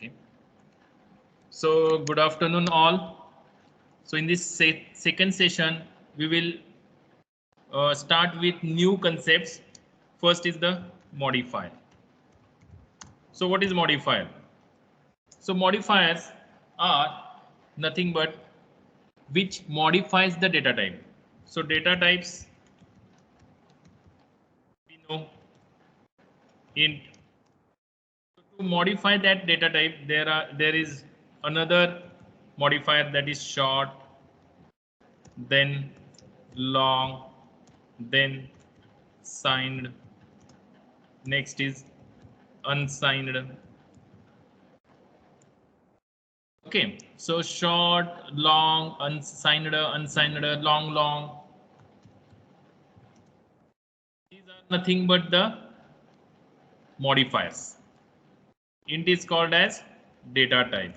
Okay. So good afternoon all. So in this second session, we will start with new concepts. First is the modifier. So what is modifier? So modifiers are nothing but which modifies the data type. So data types we know int. To modify that data type, there is another modifier, that is short, then long, then signed, next is unsigned. Okay, so short, long, unsigned, long. These are nothing but the modifiers. Int is called as data type.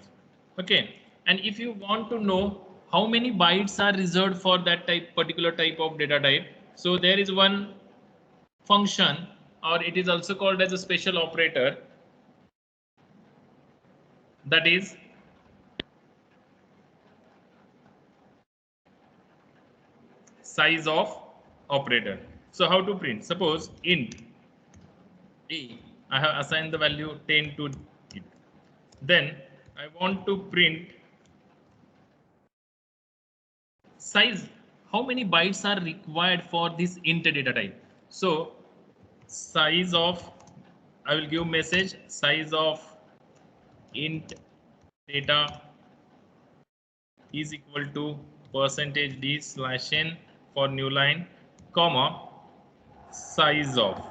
Okay, and if you want to know how many bytes are reserved for that particular type of data type, so there is one function, or it is also called as a special operator, that is size of operator. So how to print? Suppose int a, I have assigned the value 10 to it. Then I want to print size, how many bytes are required for this int data type. So size of, I will give message size of int data is equal to %d/n for new line, comma size of.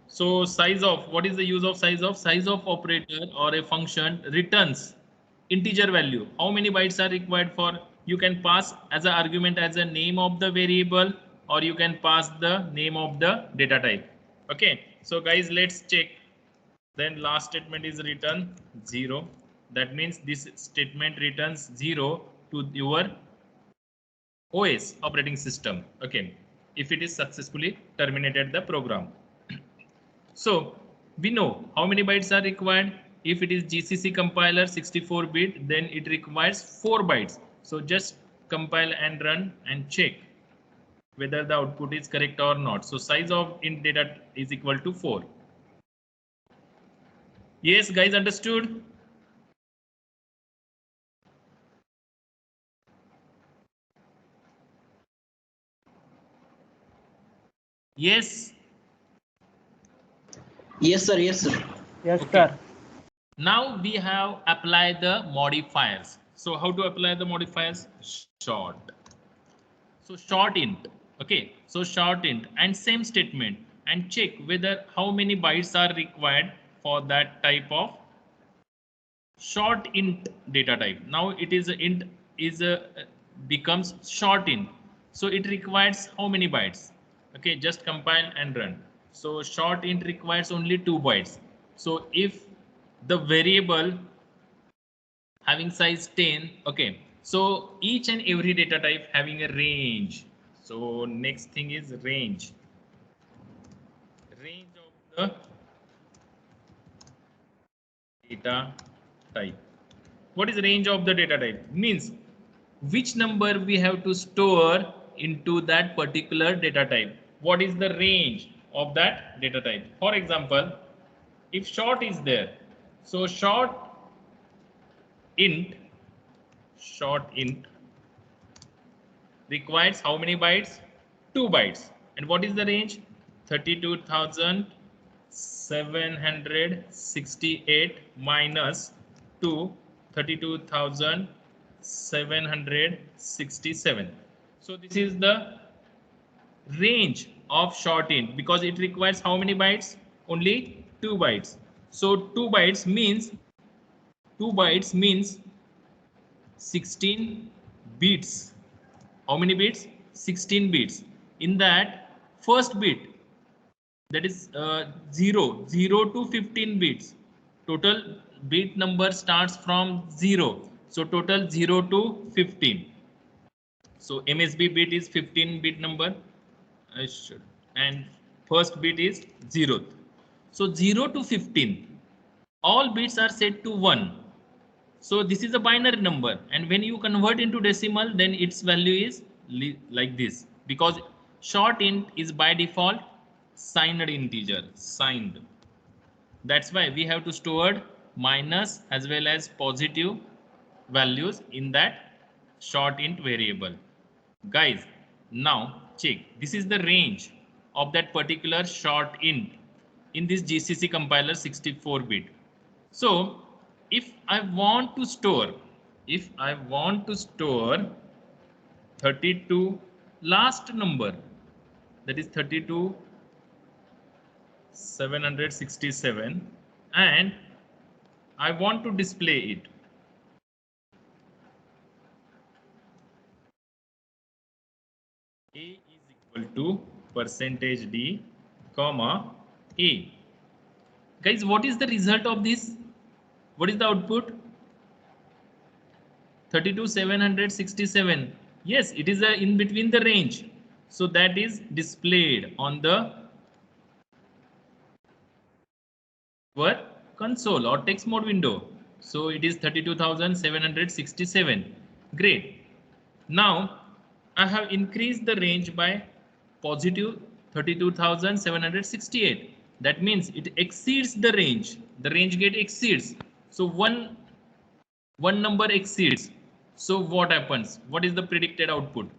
So size of, what is the use of size of? Size of operator or a function returns integer value. How many bytes are required for? You can pass as an argument as a name of the variable, or you can pass the name of the data type. Okay, so guys, let's check. Then last statement is return 0. That means this statement returns 0 to your OS, operating system. Okay, if it is successfully terminated the program. So we know how many bytes are required. If it is GCC compiler 64-bit, then it requires 4 bytes. So just compile and run and check whether the output is correct or not. So size of int data is equal to 4. Yes, guys, understood? Yes. Yes, sir. Yes, sir. Yes, Okay. sir. Now we have applied the modifiers. So how to apply the modifiers? Short. So short int. Okay. So short int and same statement, and check whether how many bytes are required for that type of short int data type. Now it is a int is a becomes short int. So it requires how many bytes? Okay, just compile and run. So short int requires only 2 bytes. So if the variable having size 10, okay, so each and every data type having a range. So next thing is range of the data type. What is the range of the data type? Means which number we have to store into that particular data type. What is the range of that data type? For example, if short is there, so short int requires how many bytes? 2 bytes. And what is the range? 32,768 minus 2, 32,767. So this is the range of short int, because it requires how many bytes? Only 2 bytes. So 2 bytes means 16 bits. How many bits? 16 bits. In that first bit, that is 0 to 15 bits. Total bit number starts from 0. So total 0 to 15. So MSB bit is 15 bit number. And first bit is 0th. So 0 to 15. all bits are set to 1. So this is a binary number, and when you convert into decimal, then its value is like this, because short int is by default signed integer, signed. That's why we have to store minus as well as positive values in that short int variable. Guys, now check. This is the range of that particular short int in this GCC compiler 64-bit. So if I want to store, 32 last number, that is 32 767, and I want to display it. A is equal to %d, comma A. Guys, what is the result of this? What is the output? 32,767. Yes, it is in between the range. So that is displayed on the your console or text mode window. So it is 32,767. Great. Now I have increased the range by positive 32,768. That means it exceeds the range. The range get exceeds. So one number exceeds. So what happens? What is the predicted output?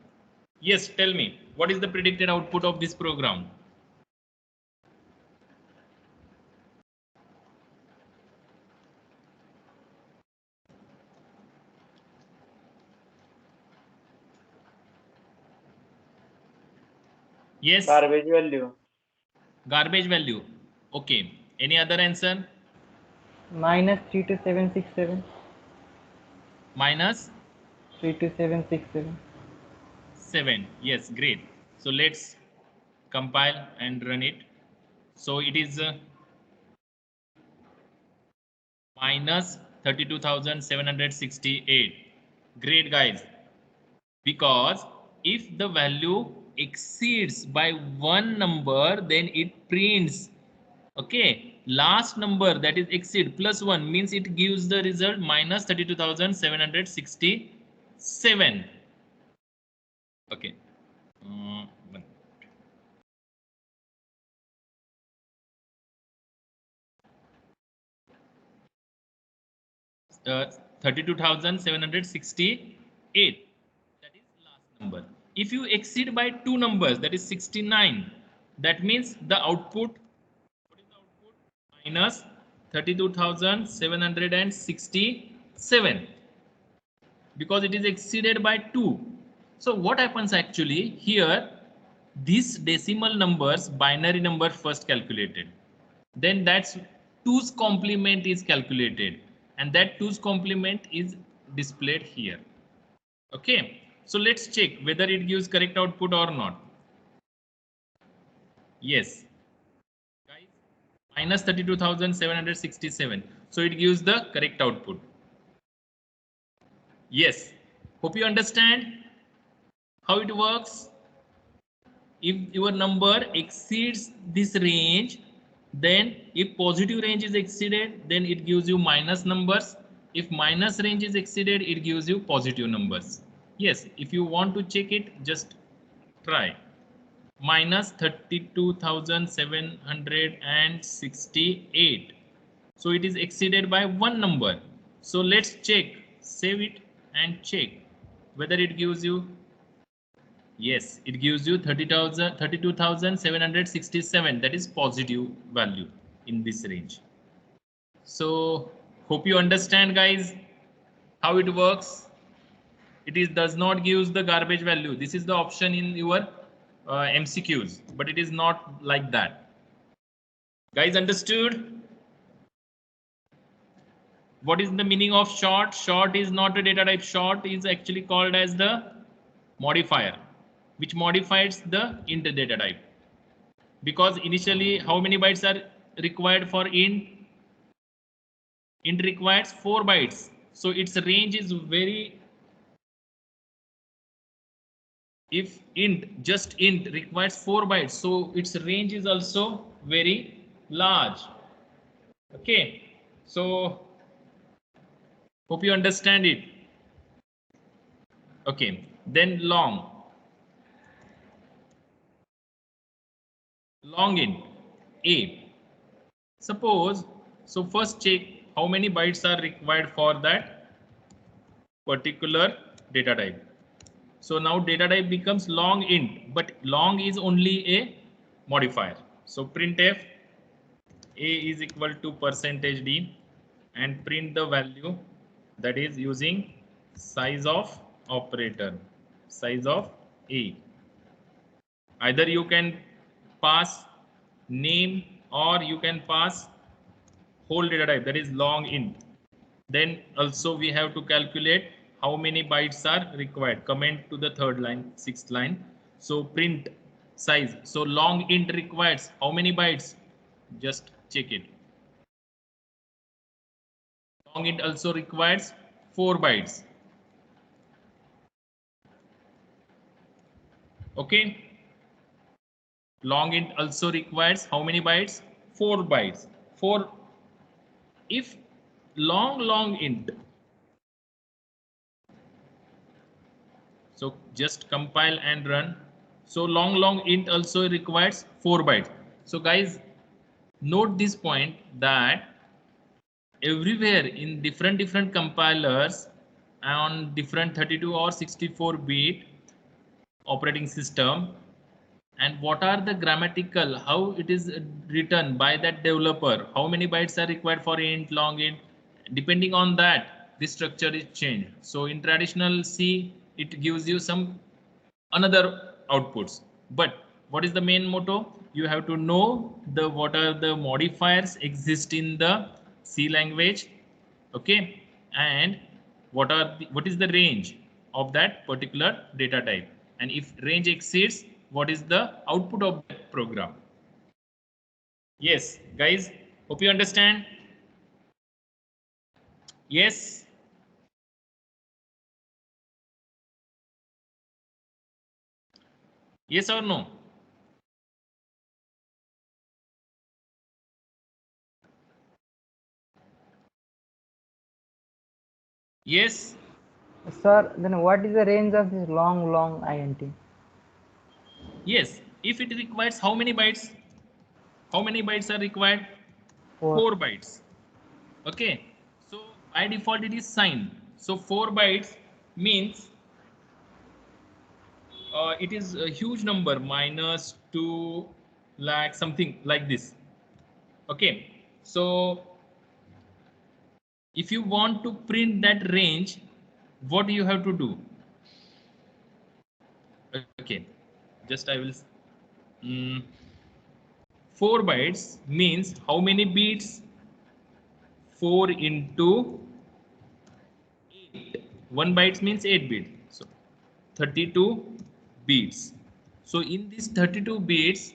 Yes, tell me. What is the predicted output of this program? Yes. Garbage value. Garbage value. Okay. Any other answer? Minus 32767. Minus 32767. 7. Yes, great. So let's compile and run it. So it is minus 32,768. Great, guys. Because if the value exceeds by one number, then it prints, okay, last number, that is exceed plus 1, means it gives the result minus 32,767. Okay. 32,768. That is last number. If you exceed by two numbers, that is 69, that means the output, what is the output? Minus 32,767, because it is exceeded by 2. So what happens actually here? This decimal numbers, binary number first calculated, then that's 2's complement is calculated, and that 2's complement is displayed here. Okay, so let's check whether it gives correct output or not. Yes, guys, minus 32,767. So it gives the correct output. Yes, hope you understand how it works. If your number exceeds this range, then if positive range is exceeded, then it gives you minus numbers. If minus range is exceeded, it gives you positive numbers. Yes, if you want to check it, just try. Minus 32,768. So it is exceeded by one number. So let's check, save it and check whether it gives you. Yes, it gives you 32,767. That is positive value in this range. So hope you understand, guys, how it works. It is does not gives the garbage value. This is the option in your MCQs, but it is not like that. Guys, understood? What is the meaning of short? Short is not a data type. Short is actually called as the modifier, which modifies the int data type. Because initially, how many bytes are required for int? Int requires 4 bytes. So its range is very, if int, just int requires 4 bytes, so its range is also very large. Okay, So hope you understand it. Okay, then long int a. Suppose, so first check how many bytes are required for that particular data type. So now data type becomes long int, but long is only a modifier. So printf a is equal to %d and print the value, that is using size of operator, size of a. Either you can pass name or you can pass whole data type, that is long int. Then also we have to calculate how many bytes are required. Comment to the third line, sixth line. So print size. So long int requires how many bytes? Just check it. Long int also requires 4 bytes. Okay. Long int also requires how many bytes? 4 bytes. 4. If long int, so just compile and run. So long int also requires 4 bytes. So guys, note this point that everywhere in different compilers on different 32 or 64 bit operating system, and what are the grammatical, how it is written by that developer, how many bytes are required for int, long int, depending on that this structure is changed. So in traditional C it gives you some another outputs, but what is the main motto? You have to know the what are the modifiers exist in the C language, okay, and what is the range of that particular data type, and if range exceeds, what is the output of that program. Yes guys, hope you understand. Yes, yes or no? Yes. Sir, then what is the range of this long int? Yes, if it requires how many bytes? How many bytes are required? 4. 4 bytes. Okay, so by default it is signed. So 4 bytes means it is a huge number, minus 2 lakh, something like this. Okay, so if you want to print that range, what do you have to do? Okay, just I will. 4 bytes means how many bits? 4 into 8. 1 bytes means 8 bit. So 32 bits. So in this 32 bits,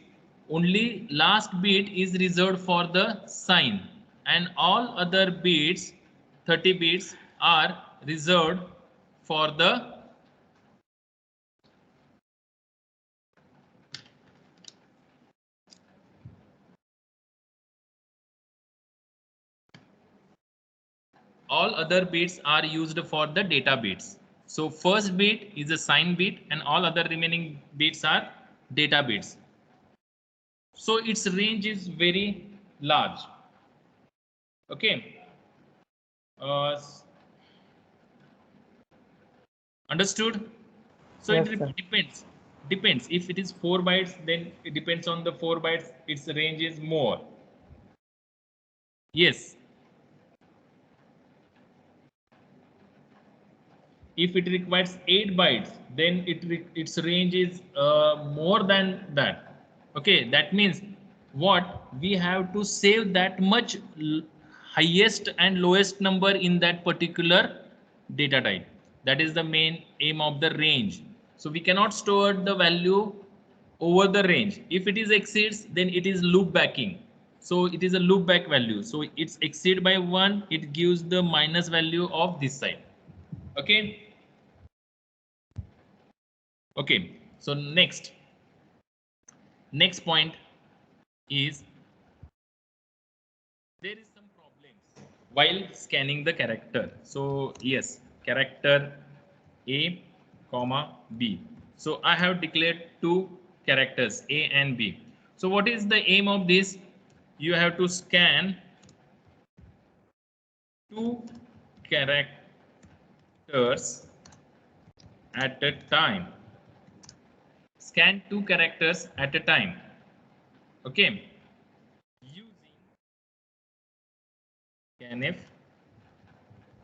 only last bit is reserved for the sign, and all other bits, 30 bits, are reserved for the all other bits are used for the data bits. So first bit is a sign bit and all other remaining bits are data bits. So its range is very large. Okay. Uh, Understood? So Yes, it sir. depends. If it is 4 bytes, then it depends on the 4 bytes, its range is more. Yes. If it requires 8 bytes, then its range is more than that. Okay, that means what we have to save that much highest and lowest number in that particular data type. That is the main aim of the range. So we cannot store the value over the range. If it is exceeds, then it is loop backing. So it is a loop back value. So it's exceed by 1, it gives the minus value of this side. Okay. Okay, so next point is there is some problems. while scanning the character. So yes, character A, comma B. So I have declared two characters A and B. So what is the aim of this? You have to scan two characters at a time. Scan two characters at a time. Okay. Using scanf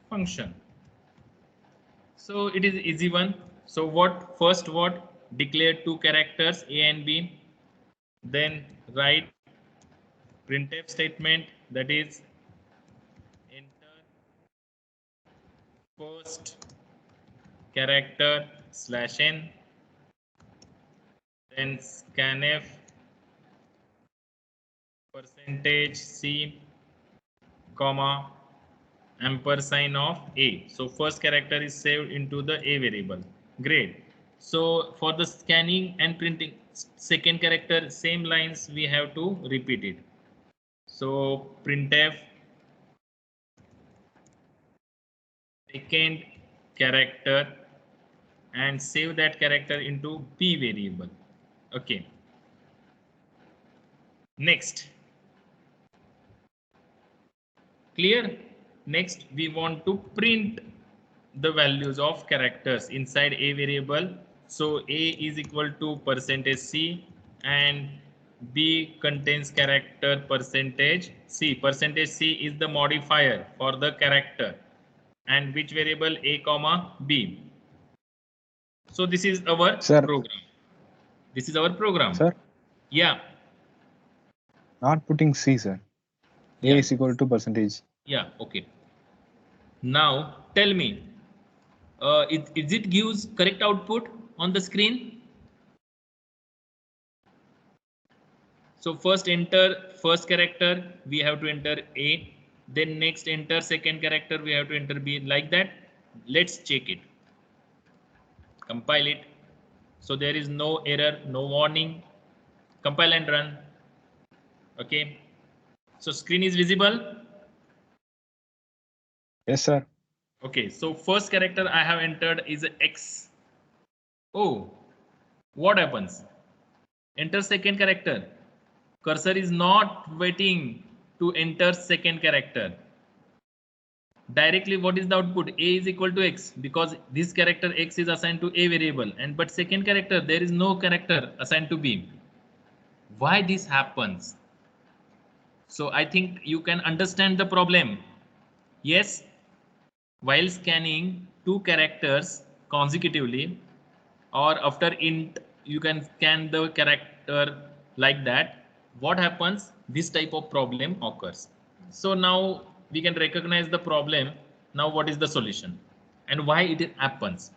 function. So it is easy one. So what first what declare two characters A and B, then write printf statement, that is enter first character /n, then scanf %c, comma ampersand of A. So first character is saved into the A variable. Great. So for the scanning and printing second character, same lines we have to repeat it. So printf second character and save that character into B variable. Okay. Next. Clear? Next, we want to print the values of characters inside A variable. So A is equal to %c and B contains character %c. %c is the modifier for the character. And which variable? A comma B. So this is our program. This is our program. Sir? Yeah. Not putting C, sir. A is equal to %. Yeah, okay. Now tell me, is it gives correct output on the screen? So first enter first character, we have to enter A. Then next enter second character, we have to enter B, like that. Let's check it. Compile it. So there is no error, no warning. Compile and run. Okay. So screen is visible. Yes, sir. Okay. So first character I have entered is X. Oh, what happens? Enter second character. Cursor is not waiting to enter second character. Directly what is the output? A is equal to X, because this character X is assigned to A variable, and but second character there is no character assigned to B. Why this happens? So I think you can understand the problem. Yes, while scanning two characters consecutively, or after int you can scan the character like that, what happens? This type of problem occurs. So now we can recognize the problem. Now what is the solution and why it happens?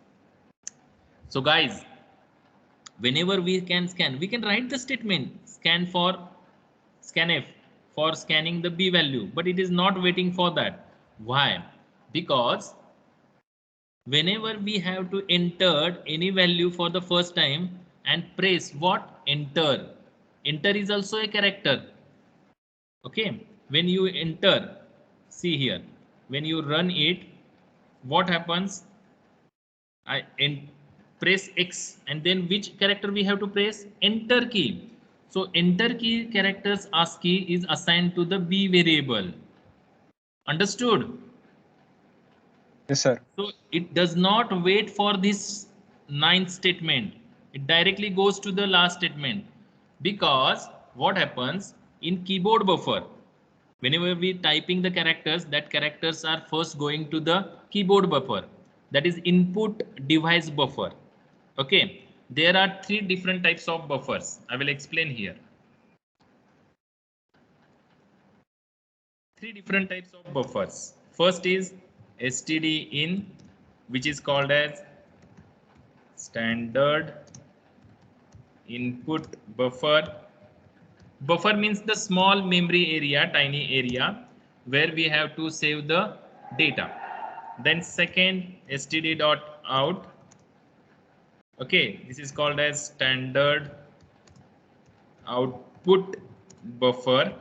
So guys, whenever we can scan, we can write the statement scanf for scanning the B value, but it is not waiting for that. Why? Because whenever we have to enter any value for the first time and press what? Enter. Enter is also a character. Okay. When you enter, see here, when you run it, what happens? I press X, and then which character we have to press? Enter key. So enter key characters ASCII is assigned to the B variable. Understood? Yes, sir. So it does not wait for this ninth statement. It directly goes to the last statement, because what happens in keyboard buffer, whenever we typing the characters, that characters are first going to the keyboard buffer, that is input device buffer. Okay, there are three different types of buffers. I will explain here. Three different types of buffers. First is std in, which is called as standard input buffer. Buffer means the small memory area, tiny area where we have to save the data. Then second, std.out. Okay, this is called as standard output buffer,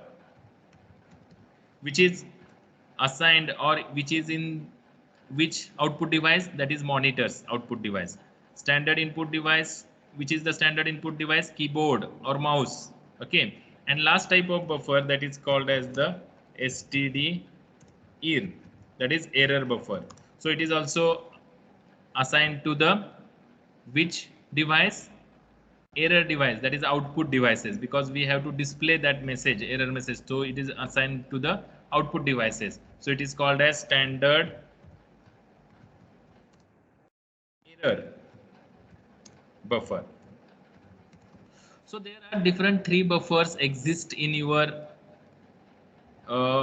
which is assigned or which is in which output device, that is monitors output device. Standard input device, which is the standard input device, keyboard or mouse. Okay, and last type of buffer that is called as the STD-IR, that is error buffer. So it is also assigned to the which device? Error device, that is output devices, because we have to display that message, error message, so it is assigned to the output devices. So it is called as standard error buffer. So there are different 3 buffers exist in your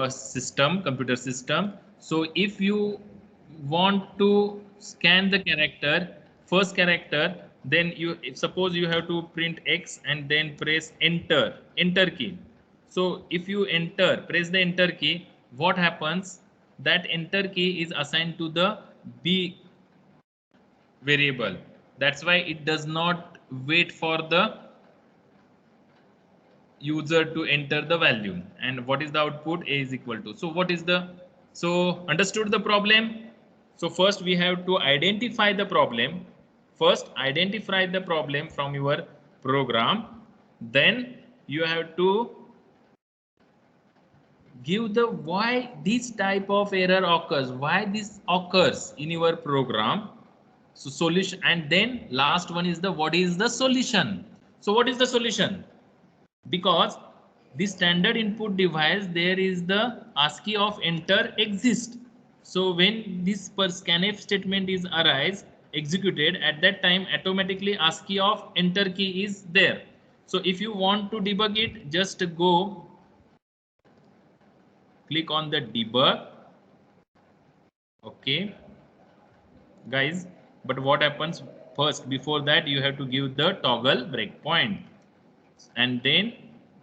system, computer system. So if you want to scan the character, first character, then you suppose you have to print X and then press enter key. So if you press the enter key, what happens? That enter key is assigned to the B variable. That's why it does not wait for the user to enter the value. And what is the output? A is equal to. So what is the, so understood the problem? So first we have to identify the problem. First identify the problem from your program. Then you have to give the why this type of error occurs, why this occurs in your program. So solution, and then last one is the what is the solution. So what is the solution? Because the standard input device, there is the ASCII of enter exists. So when this per scanf statement is executed, at that time automatically ASCII of enter key is there. So if you want to debug it, just go click on the debug. Okay guys, but what happens first? Before that you have to give the toggle breakpoint and then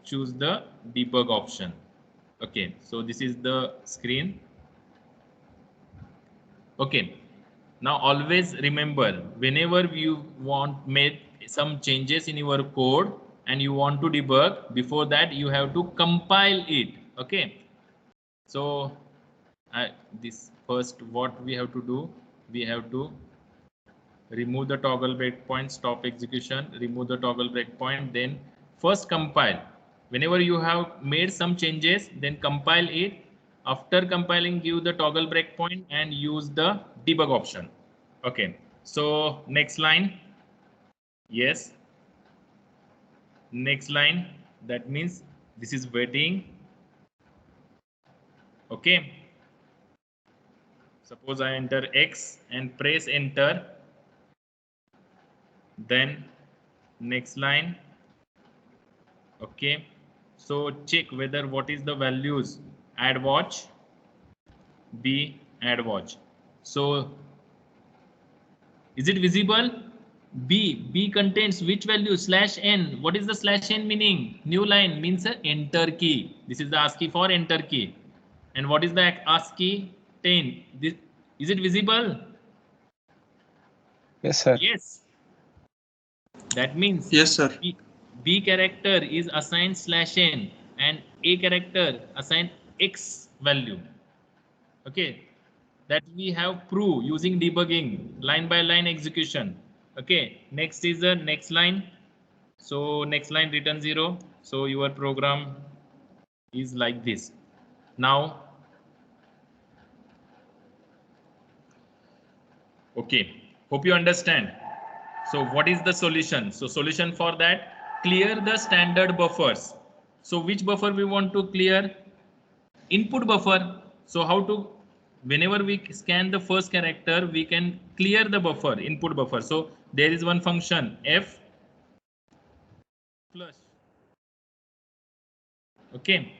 choose the debug option. Okay, so this is the screen. Okay, now always remember, whenever you want made some changes in your code and you want to debug, before that you have to compile it. Okay, so this first what we have to do, we have to remove the toggle breakpoint, stop execution, remove the toggle breakpoint, then first compile. Whenever you have made some changes, then compile it. After compiling, give the toggle breakpoint and use the debug option. Okay, so next line. Yes, next line, that means this is waiting. Okay, suppose I enter X and press enter, then next line. Okay, so check whether what is the values. Add watch, B, add watch. So is it visible? B contains which value? /n. What is the /n meaning? New line means enter key. This is the ASCII for enter key. And what is the ASCII 10? This, is it visible? Yes, sir. Yes. That means Yes, sir. B character is assigned /n and A character assigned X value. Okay, that we have proved using debugging, line by line execution. Okay, next is the next line. So next line return 0. So your program is like this. Now, okay, hope you understand. So what is the solution? So solution for that, clear the standard buffers. So which buffer we want to clear? Input buffer. So how to, whenever we scan the first character, we can clear the buffer, input buffer. So there is one function f flush. Okay,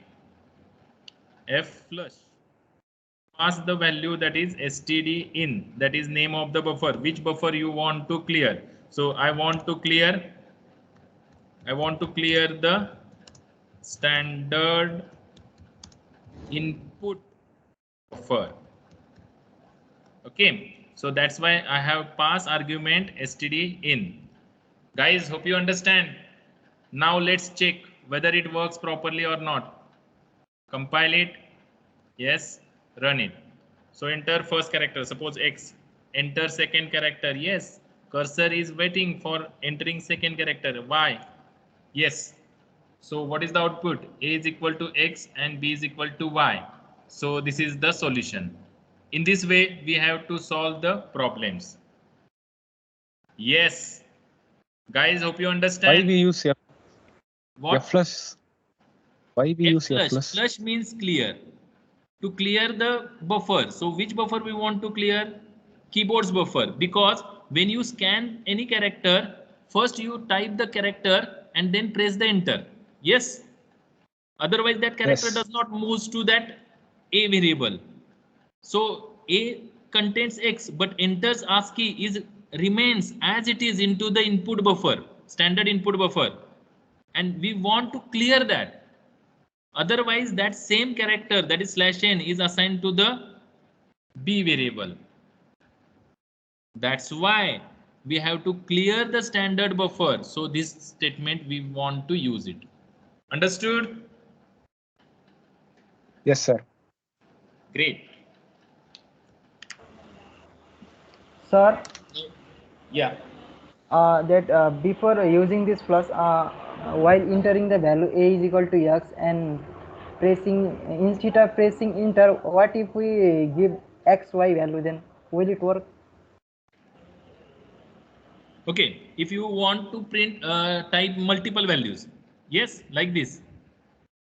f flush. Pass the value, that is std in, that is name of the buffer, which buffer you want to clear. So I want to clear the standard input buffer. Okay, so that's why I have pass argument std in. Guys, hope you understand. Now let's check whether it works properly or not. Compile it. Yes, Run it. So enter first character, suppose X. Enter second character. Yes. Cursor is waiting for entering second character. Y. Yes. So what is the output? A is equal to X and B is equal to Y. So this is the solution. In this way, we have to solve the problems. Yes. Guys, hope you Why understand. we use What? F plus? Why we use F plus? Flush means clear. To clear the buffer. So which buffer we want to clear? Keyboard's buffer. Because when you scan any character, first you type the character and then press the enter. Yes. Otherwise that character Yes. does not move to that A variable. So A contains X, but enters ASCII is remains as it is into the input buffer, standard input buffer. And we want to clear that. Otherwise, that same character, that is /n, is assigned to the B variable. That's why we have to clear the standard buffer. So this statement, we want to use it. Understood? Yes, sir. Great. Sir, Yeah. Before using this plus, while entering the value a is equal to x and pressing, instead of pressing enter, what if we give xy value, then will it work? Okay, if you want to print type multiple values, yes, like this.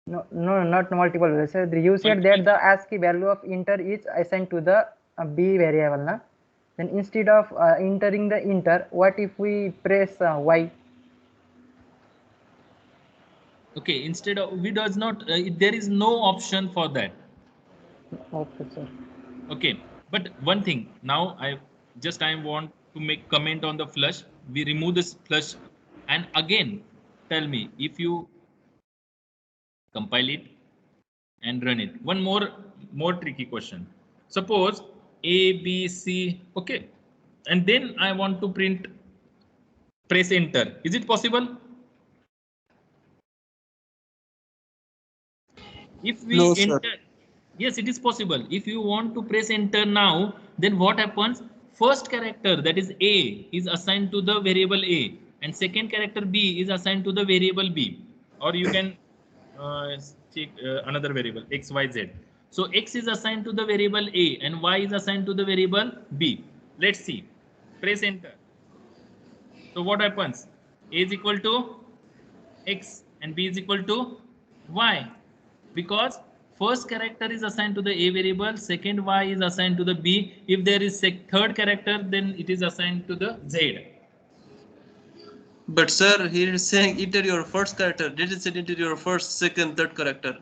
No, not multiple values. So you said that the ASCII value of enter is assigned to the b variable, na? Then instead of entering the enter, what if we press y? Okay, instead of, we does not, there is no option for that. Okay, sir. Okay, but one thing, now I want to make comment on the flush. We remove this flush and again tell me if you compile it and run it. One more tricky question. Suppose A, B, C, okay, and then I want to press enter. Is it possible? If we No, sir. enter, yes, it is possible. If you want to press enter now, then what happens? First character, that is A, is assigned to the variable A, and second character B is assigned to the variable B. Or you can take another variable X, Y, Z. So X is assigned to the variable A and Y is assigned to the variable B. Let's see. Press enter. So what happens? A is equal to X and B is equal to Y, because first character is assigned to the A variable, second Y is assigned to the B. If there is third character, then it is assigned to the Z. But sir, here is saying enter your first character. Didn't say enter your first, second, third character.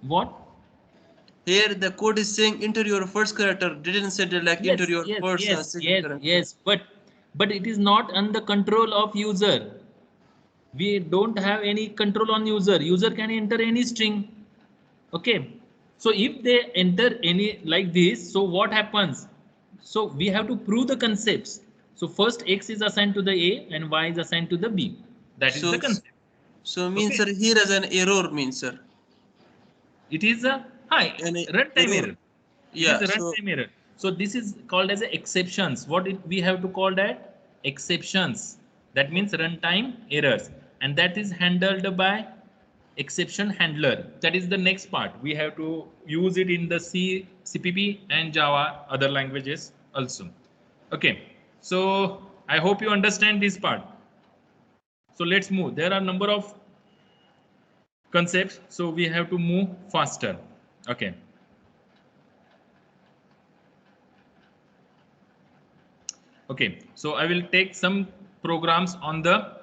What? Here the code is saying enter your first character. Didn't say that like enter your first and second character. Yes, but it is not under control of user. We don't have any control on user. User can enter any string. Okay, so if they enter any like this, so what happens? So we have to prove the concepts. So first X is assigned to the A and Y is assigned to the B. That is the concept. So means Okay. sir, here as an error means sir. It is a runtime error. Yeah. It is a runtime error. So this is called as a exceptions. What we have to call that? Exceptions. That means runtime errors, and that is handled by exception handler. That is the next part. We have to use it in the C, CPP and Java, other languages also. Okay, so I hope you understand this part. So let's move. There are number of concepts, so we have to move faster. Okay. Okay, so I will take some programs on the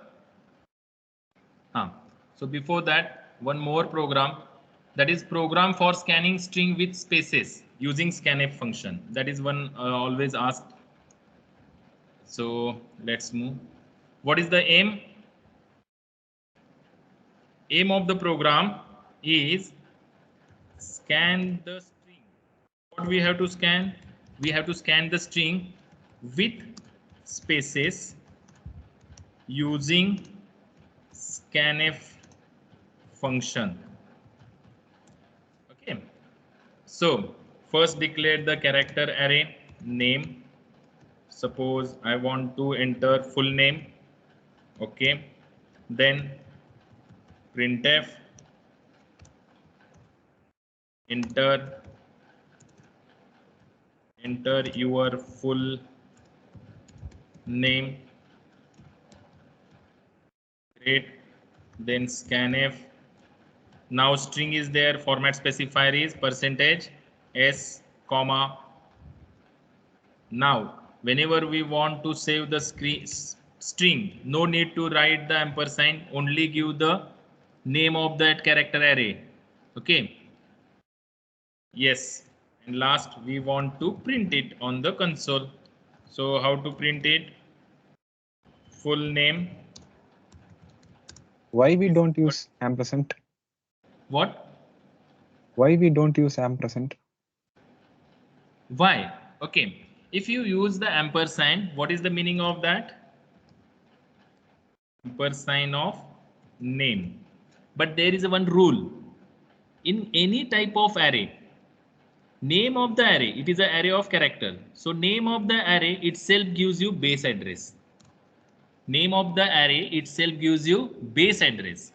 so before that, one more program, that is program for scanning string with spaces using scanf function. That is one always asked. So let's move. What is the aim? Aim of the program is scan the string. What we have to scan? We have to scan the string with spaces using scanf function. Okay, so first declare the character array name. Suppose I want to enter full name. Okay. Then printf enter your full name. Great. Then scanf. Now string is there. Format specifier is %s comma. Now whenever we want to save the string, no need to write the ampersand, only give the name of that character array. Okay. Yes. And last we want to print it on the console. So how to print it? Full name. Why we don't use ampersand? What? Why we don't use ampersand? Why? Okay. If you use the ampersand, what is the meaning of that? Ampersand of name. But there is one rule. In any type of array, name of the array, it is an array of character. So name of the array itself gives you base address. Name of the array itself gives you base address.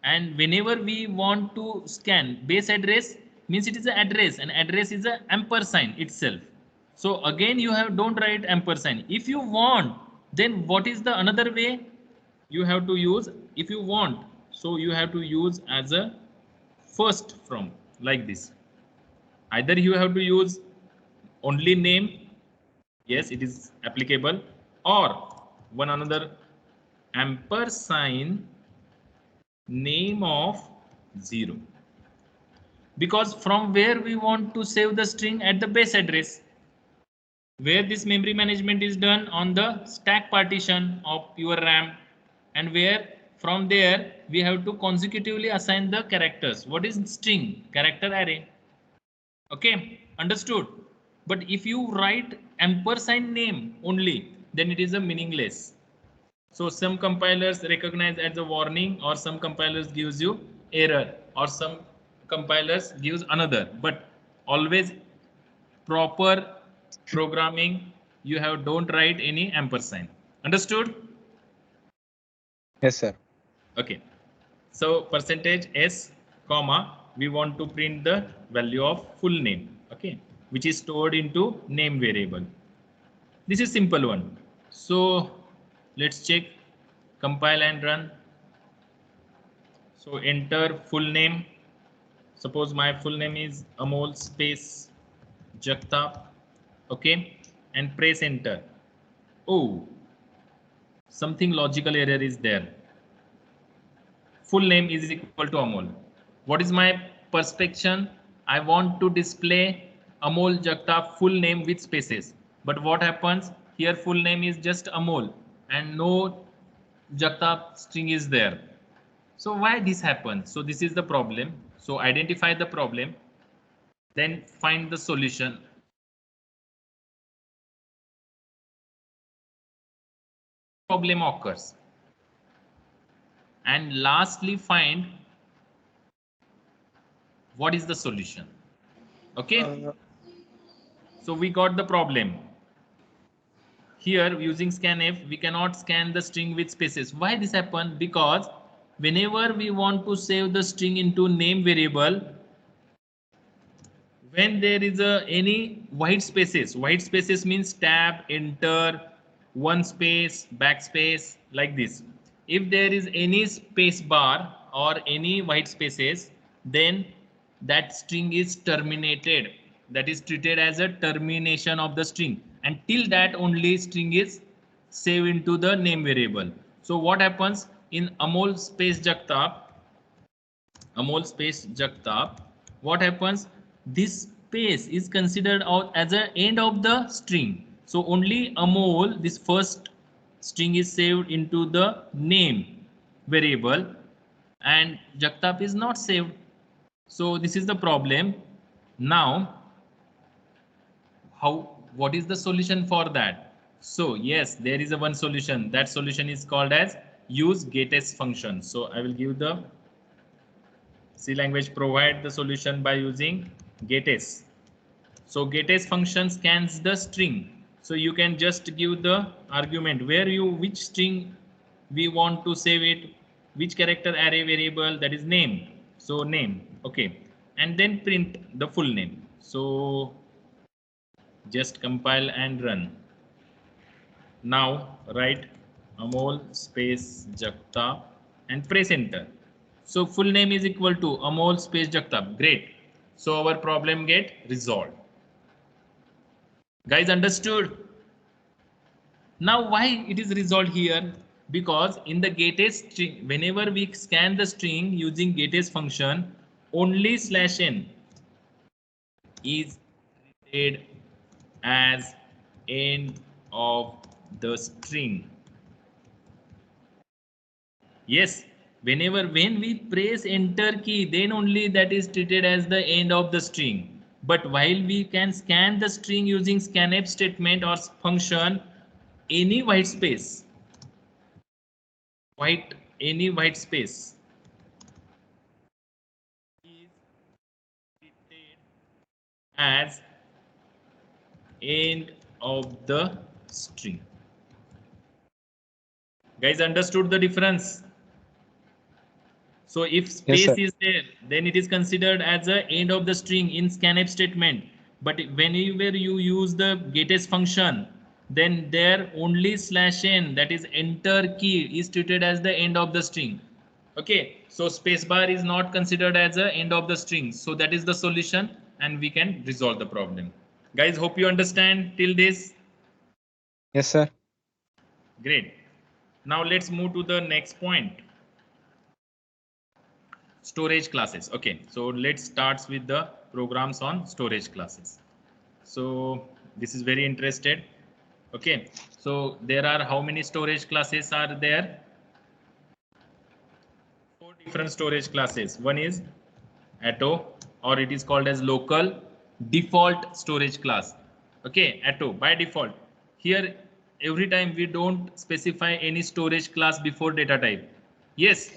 And whenever we want to scan, base address means it is an address, and address is an ampersand itself. So again you don't write ampersand. If you want, then what is the another way? You have to use, if you want, so you have to use as a first from, like this. Either you have to use only name, yes, it is applicable, or one another ampersand name of 0, because from where we want to save the string at the base address, where this memory management is done on the stack partition of your RAM, and where from there we have to consecutively assign the characters. What is string? Character array. Okay, understood. But if you write ampersand name only, then it is a meaningless. So some compilers recognize as a warning, or some compilers gives you error, or some compilers gives another. But always proper programming, you don't write any ampersand. Understood? Yes, sir. Okay. So %s comma, we want to print the value of full name. Okay, which is stored into name variable. This is simple one. So let's check, compile and run. So enter full name. Suppose my full name is Amol space Jagtap. Okay, and press enter. Oh, something logical error is there. Full name is equal to Amol. What is my perspective? I want to display Amol Jagtap full name with spaces. But what happens? Here full name is just Amol and no Jagtap string is there. So why this happens? So this is the problem. So identify the problem, then find the solution. Problem occurs. And lastly, find what is the solution. Okay. So we got the problem. Here using scanf, we cannot scan the string with spaces. Why this happen? Because whenever we want to save the string into name variable, when there is any white spaces means tab, enter, one space, backspace, like this. If there is any space bar or any white spaces, then that string is terminated. That is treated as a termination of the string. And till that only string is saved into the name variable. So what happens in Amol space Jagtap? What happens? This space is considered out as an end of the string. So only Amol, this first string, is saved into the name variable, and Jagtap is not saved. So this is the problem. Now, what is the solution for that? So yes, there is one solution. That solution is called as use getS function. So I will give the C language provide the solution by using getS. So getAce function scans the string. So you can just give the argument where which string we want to save it, which character array variable, that is name. So name, okay, and then print the full name. So just compile and run. Now write Amol space Jagtap and press enter. So full name is equal to Amol space Jagtap. Great. So our problem get resolved. Guys, understood? Now why it is resolved here? Because in the getAce string, whenever we scan the string using getAce function, only /n is treated as end of the string. Yes, when we press enter key, then only that is treated as the end of the string. But while we can scan the string using scanf statement or function, any white space is treated as end of the string. Guys, understood the difference? So if space Yes, is there, then it is considered as the end of the string in scanf statement. But whenever you use the getAce function, then there only /n, that is enter key, is treated as the end of the string. Okay, so spacebar is not considered as the end of the string. So that is the solution, and we can resolve the problem. Guys, hope you understand till this. yes, sir. Great. Now let's move to the next point. Storage classes. Okay, so let's start with the programs on storage classes. So this is very interested. Okay, so there are how many storage classes are there? 4 different storage classes. One is Atto, or it is called as local default storage class. Okay, Atto by default. Here every time we don't specify any storage class before data type. Yes.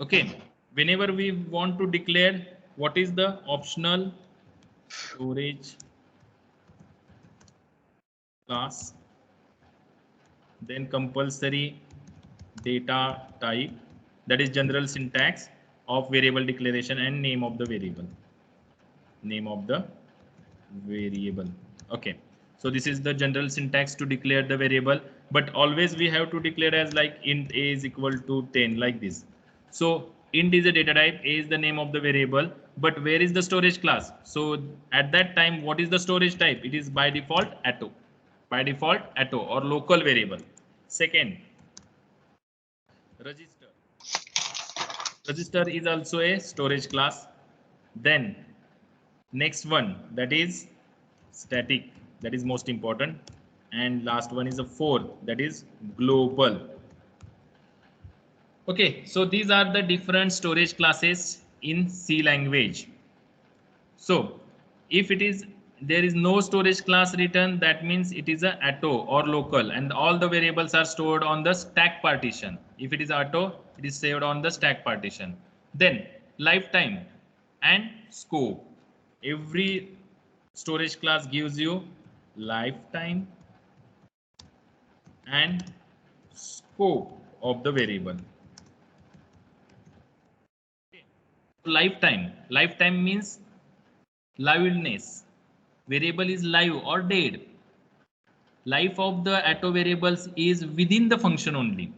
Okay, whenever we want to declare what is the optional storage class, then compulsory data type, that is general syntax of variable declaration and name of the variable. Okay, so this is the general syntax to declare the variable, but always we have to declare as like int a is equal to 10, like this. So int is a data type, a is the name of the variable, but where is the storage class? So at that time, what is the storage type? It is by default Atto, or local variable. Second, register is also a storage class. Then next one, that is static, that is most important, and last one is a fourth, that is global. Okay, so these are the different storage classes in C language. So if there is no storage class written, that means it is a Atto or local, and all the variables are stored on the stack partition. If it is Atto, it is saved on the stack partition. Then lifetime and scope. Every storage class gives you lifetime and scope of the variable. Lifetime means liveness. Variable is live or dead. Life of the Atto variables is within the function only.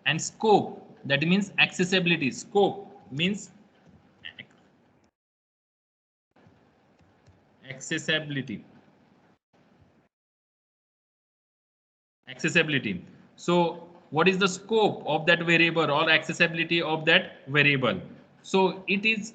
And scope, that means accessibility. Scope means accessibility. So what is the scope of that variable or accessibility of that variable? So it is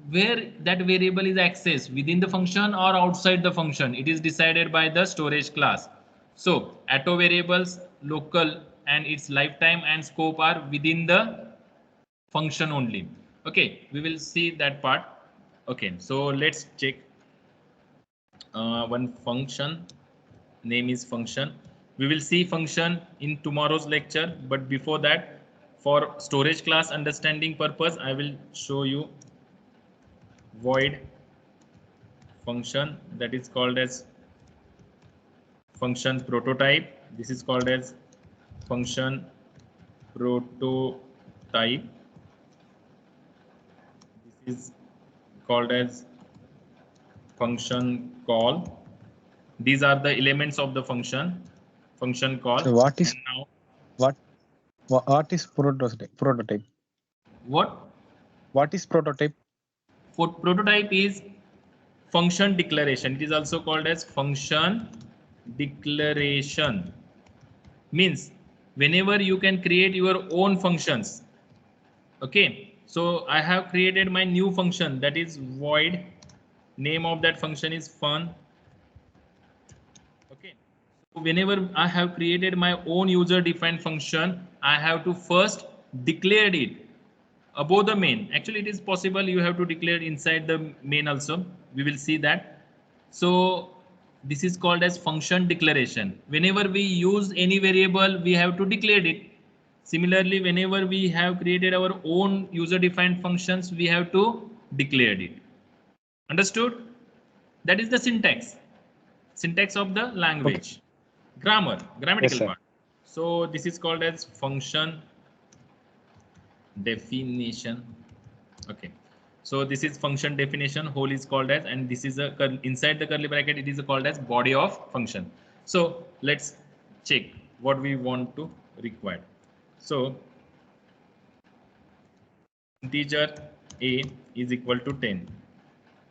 where that variable is accessed, within the function or outside the function. It is decided by the storage class. So Atto variables, local, and its lifetime and scope are within the function only. Okay, we will see that part. Okay, so let's check one function. Name is function. We will see function in tomorrow's lecture, but before that, for storage class understanding purpose, I will show you void function that is called as function prototype. This is called as function prototype. This is called as function call. These are the elements of the function call. So what is and now what is prototype? What is prototype? Prototype is function declaration. It is also called as function declaration. Means whenever you can create your own functions. Okay, so I have created my new function, that is void. Name of that function is fun. Okay, so whenever I have created my own user defined function, I have to first declare it above the main. Actually, it is possible you have to declare inside the main also. We will see that. So this is called as function declaration. Whenever we use any variable, we have to declare it. Similarly, whenever we have created our own user defined functions, we have to declare it. Understood? That is the syntax of the language. Okay. Grammatical Yes, part. So this is called as function definition. Okay, so this is function definition, whole is called as, and this is a inside the curly bracket, it is called as body of function. So let's check what we want to require. So integer a is equal to 10.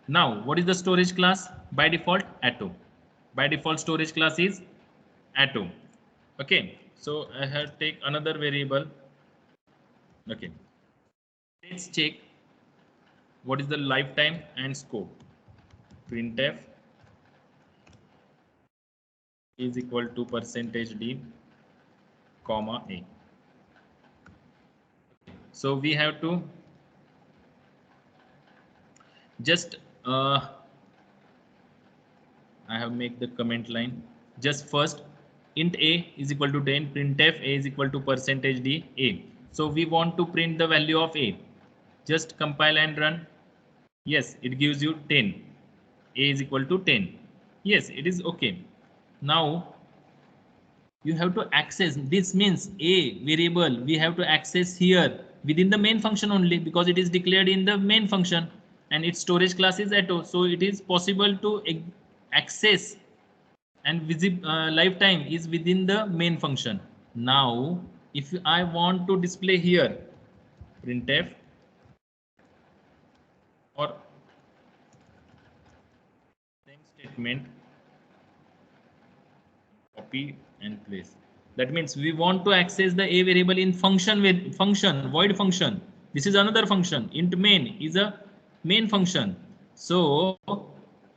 Now what is the storage class? By default, Atto. By default storage class is Atto. Okay, so I have take another variable. Okay, let's check what is the lifetime and scope. Printf is equal to %d comma a. So we have to just I have make the comment line. Just first int a is equal to 10, printf a is equal to %d a. So we want to print the value of a. Just compile and run. Yes, it gives you 10. A is equal to 10. Yes, it is okay. Now you have to access, this means a variable we have to access here within the main function only, because it is declared in the main function and its storage class is Atto. So it is possible to access, and lifetime is within the main function. Now if I want to display here printf or same statement, copy and place. That means we want to access the a variable in function with function void function. This is another function. Int main is a main function. So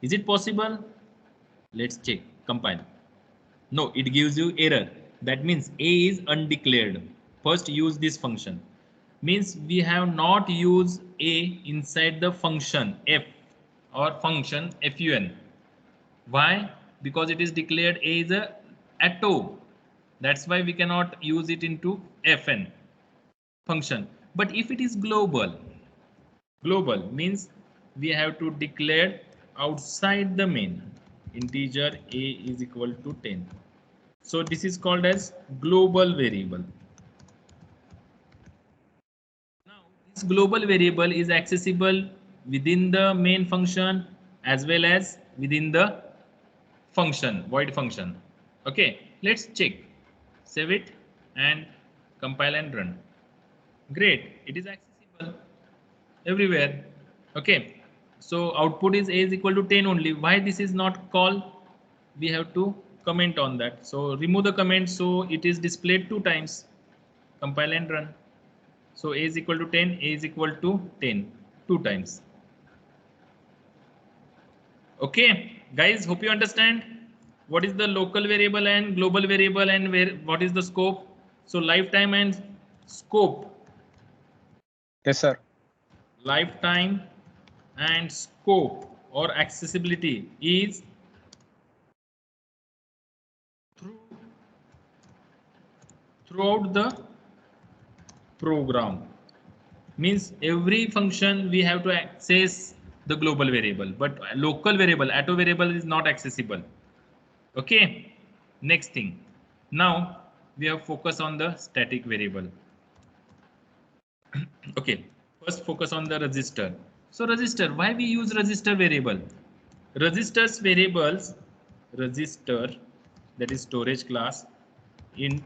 is it possible? Let's check. Compile. No, it gives you error. That means a is undeclared. First use this function. Means we have not used a inside the function f or function fun. Why? Because it is declared a is a Atto. That's why we cannot use it into fn function. But if it is global means we have to declare outside the main. Integer a is equal to 10. So this is called as global variable. Now this global variable is accessible within the main function as well as within the function, void function. Okay, let's check. Save it and compile and run. Great, it is accessible everywhere. Okay, so output is a is equal to 10 only. Why this is not called? We have to comment on that. So remove the comment, so it is displayed 2 times. Compile and run. So a is equal to 10, a is equal to 10, 2 times. Okay, guys, hope you understand what is the local variable and global variable and what is the scope. So lifetime and scope. Yes, sir. Lifetime and scope or accessibility is throughout the program. Means every function we have to access the global variable, but local variable, atto variable is not accessible. Okay, next thing. Now we have focus on the static variable. Okay, first focus on the register. So register, why we use register variable? Registers variables, register, that is storage class, int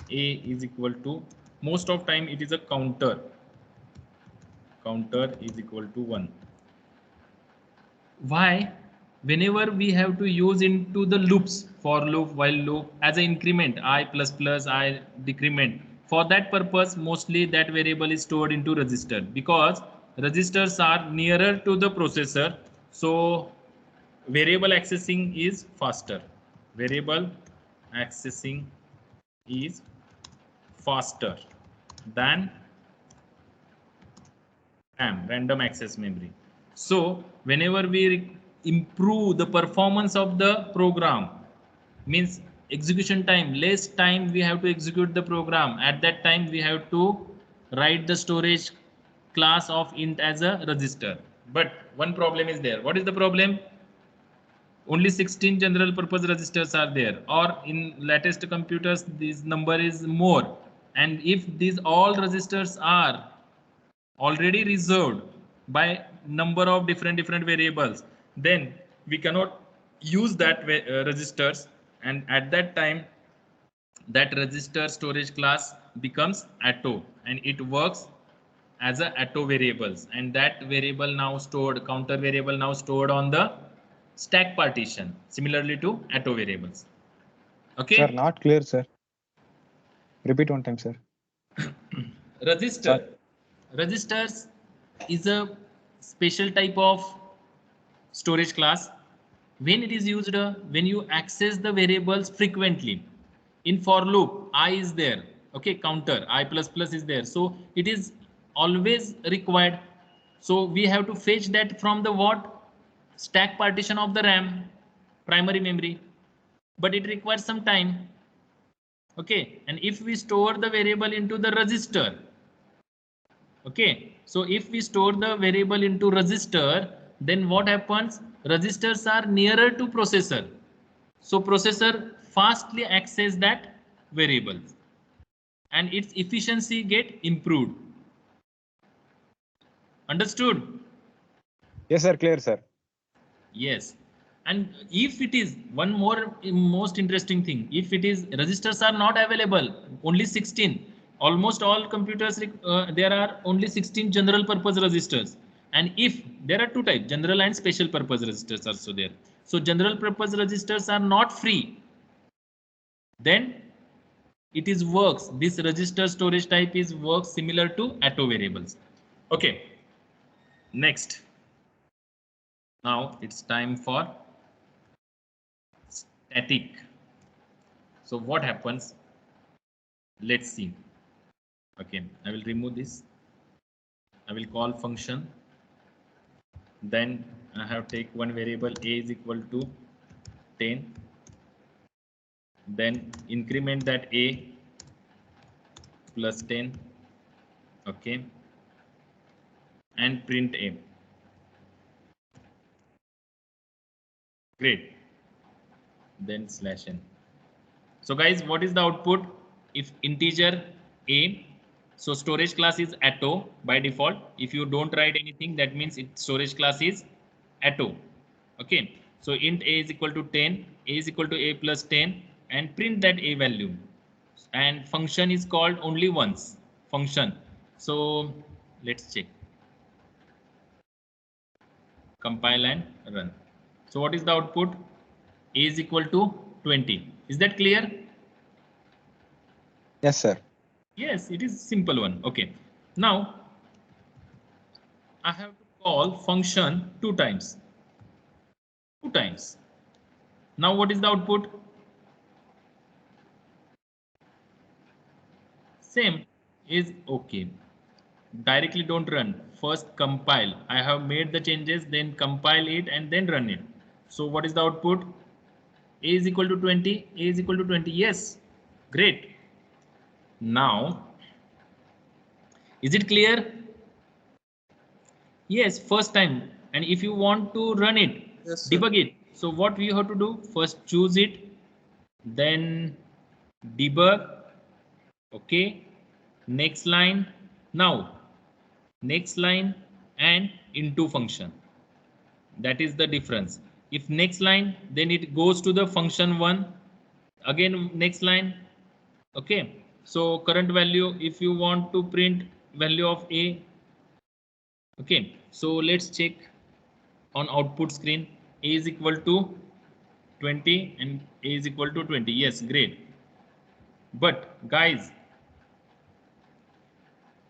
a is equal to, most of time it is a counter is equal to 1. Why? Whenever we have to use into the loops, for loop, while loop, as an increment, I plus plus, I decrement, for that purpose mostly that variable is stored into register, because registers are nearer to the processor, so variable accessing is faster. Variable accessing is faster than RAM, random access memory. So whenever we improve the performance of the program, means execution time, less time we have to execute the program, at that time we have to write the storage class of int as a register. But one problem is there. What is the problem? Only 16 general purpose registers are there, or in latest computers this number is more, and if these all registers are already reserved by number of different variables, then we cannot use that registers, and at that time that register storage class becomes atto, and it works as a atto variables, and that variable now stored, counter variable now stored on the stack partition, similarly to atto variables. Okay, Sir, not clear, sir. Repeat one time, sir. register. Sir. Registers is a special type of storage class. When it is used, when you access the variables frequently. In for loop, I is there. Okay, counter, I plus plus is there. So it is always required. So we have to fetch that from the what? Stack partition of the RAM, primary memory. But it requires some time. Okay, and if we store the variable into the register, okay, so if we store the variable into register, then what happens? Registers are nearer to processor, so processor fastly access that variable and its efficiency get improved. Understood? Yes, sir. Clear, sir. Yes. And if it is one more most interesting thing, if it is registers are not available, only 16, almost all computers there are only 16 general purpose registers, and if there are two types, general and special purpose registers also there. So general purpose registers are not free, then it is works, this register storage type is works similar to atto variables. Okay, next, now it's time for static. So what happens? Let's see. Okay, I will remove this. I will call function. Then I have take one variable a is equal to 10. Then increment that a plus 10. Okay, and print a. Great. Then slash n. So guys, what is the output? If integer a, so storage class is atto by default. If you don't write anything, that means its storage class is atto. Okay, so int a is equal to 10, a is equal to a plus 10, and print that a value. And function is called only once, function. So let's check. Compile and run. So what is the output? A is equal to 20. Is that clear? Yes, sir. Yes, it is simple one. Okay. Now I have to call function two times. Two times. Now what is the output? Same is okay. Directly don't run. First compile. I have made the changes, then compile it and then run it. So what is the output? A is equal to 20. A is equal to 20. Yes. Great. Now, is it clear? Yes, first time And if you want to run it, Yes, sir. debug it. So what we have to do? First choose it, then debug. Okay. Next line. Now next line and into function. That is the difference. If next line, then it goes to the function 1. Again next line. Okay. So current value, if you want to print value of A. Okay. So let's check on output screen. A is equal to 20 and A is equal to 20. Yes, great. But guys,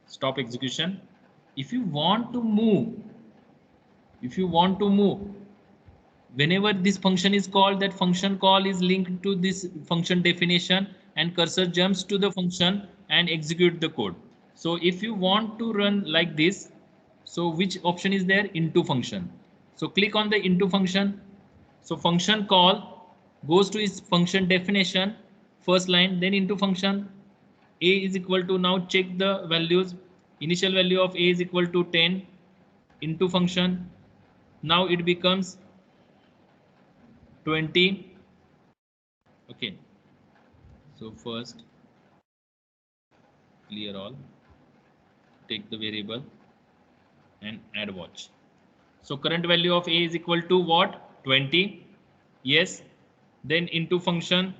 stop execution. If you want to move, whenever this function is called, that function call is linked to this function definition and cursor jumps to the function and execute the code. So if you want to run like this, so which option is there? Into function. So click on the into function. So function call goes to its function definition, first line, then into function. A is equal to, now check the values. Initial value of A is equal to 10, into function. Now it becomes 20. Okay. So first clear all, take the variable and add watch. So current value of A is equal to what? 20. Yes. Then into function.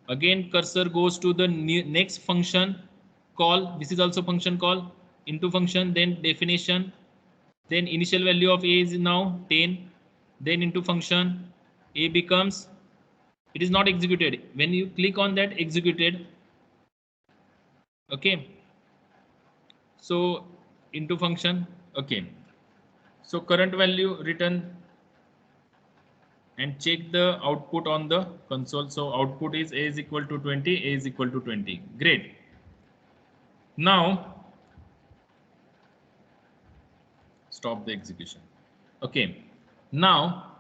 Again cursor goes to the next function call. This is also function call. Into function, then definition. Then initial value of A is now 10. Then into function, A becomes, it is not executed. When you click on that, executed. Okay. So into function. Okay. So current value return and check the output on the console. So output is A is equal to 20, A is equal to 20. Great. Now stop the execution. Okay. Now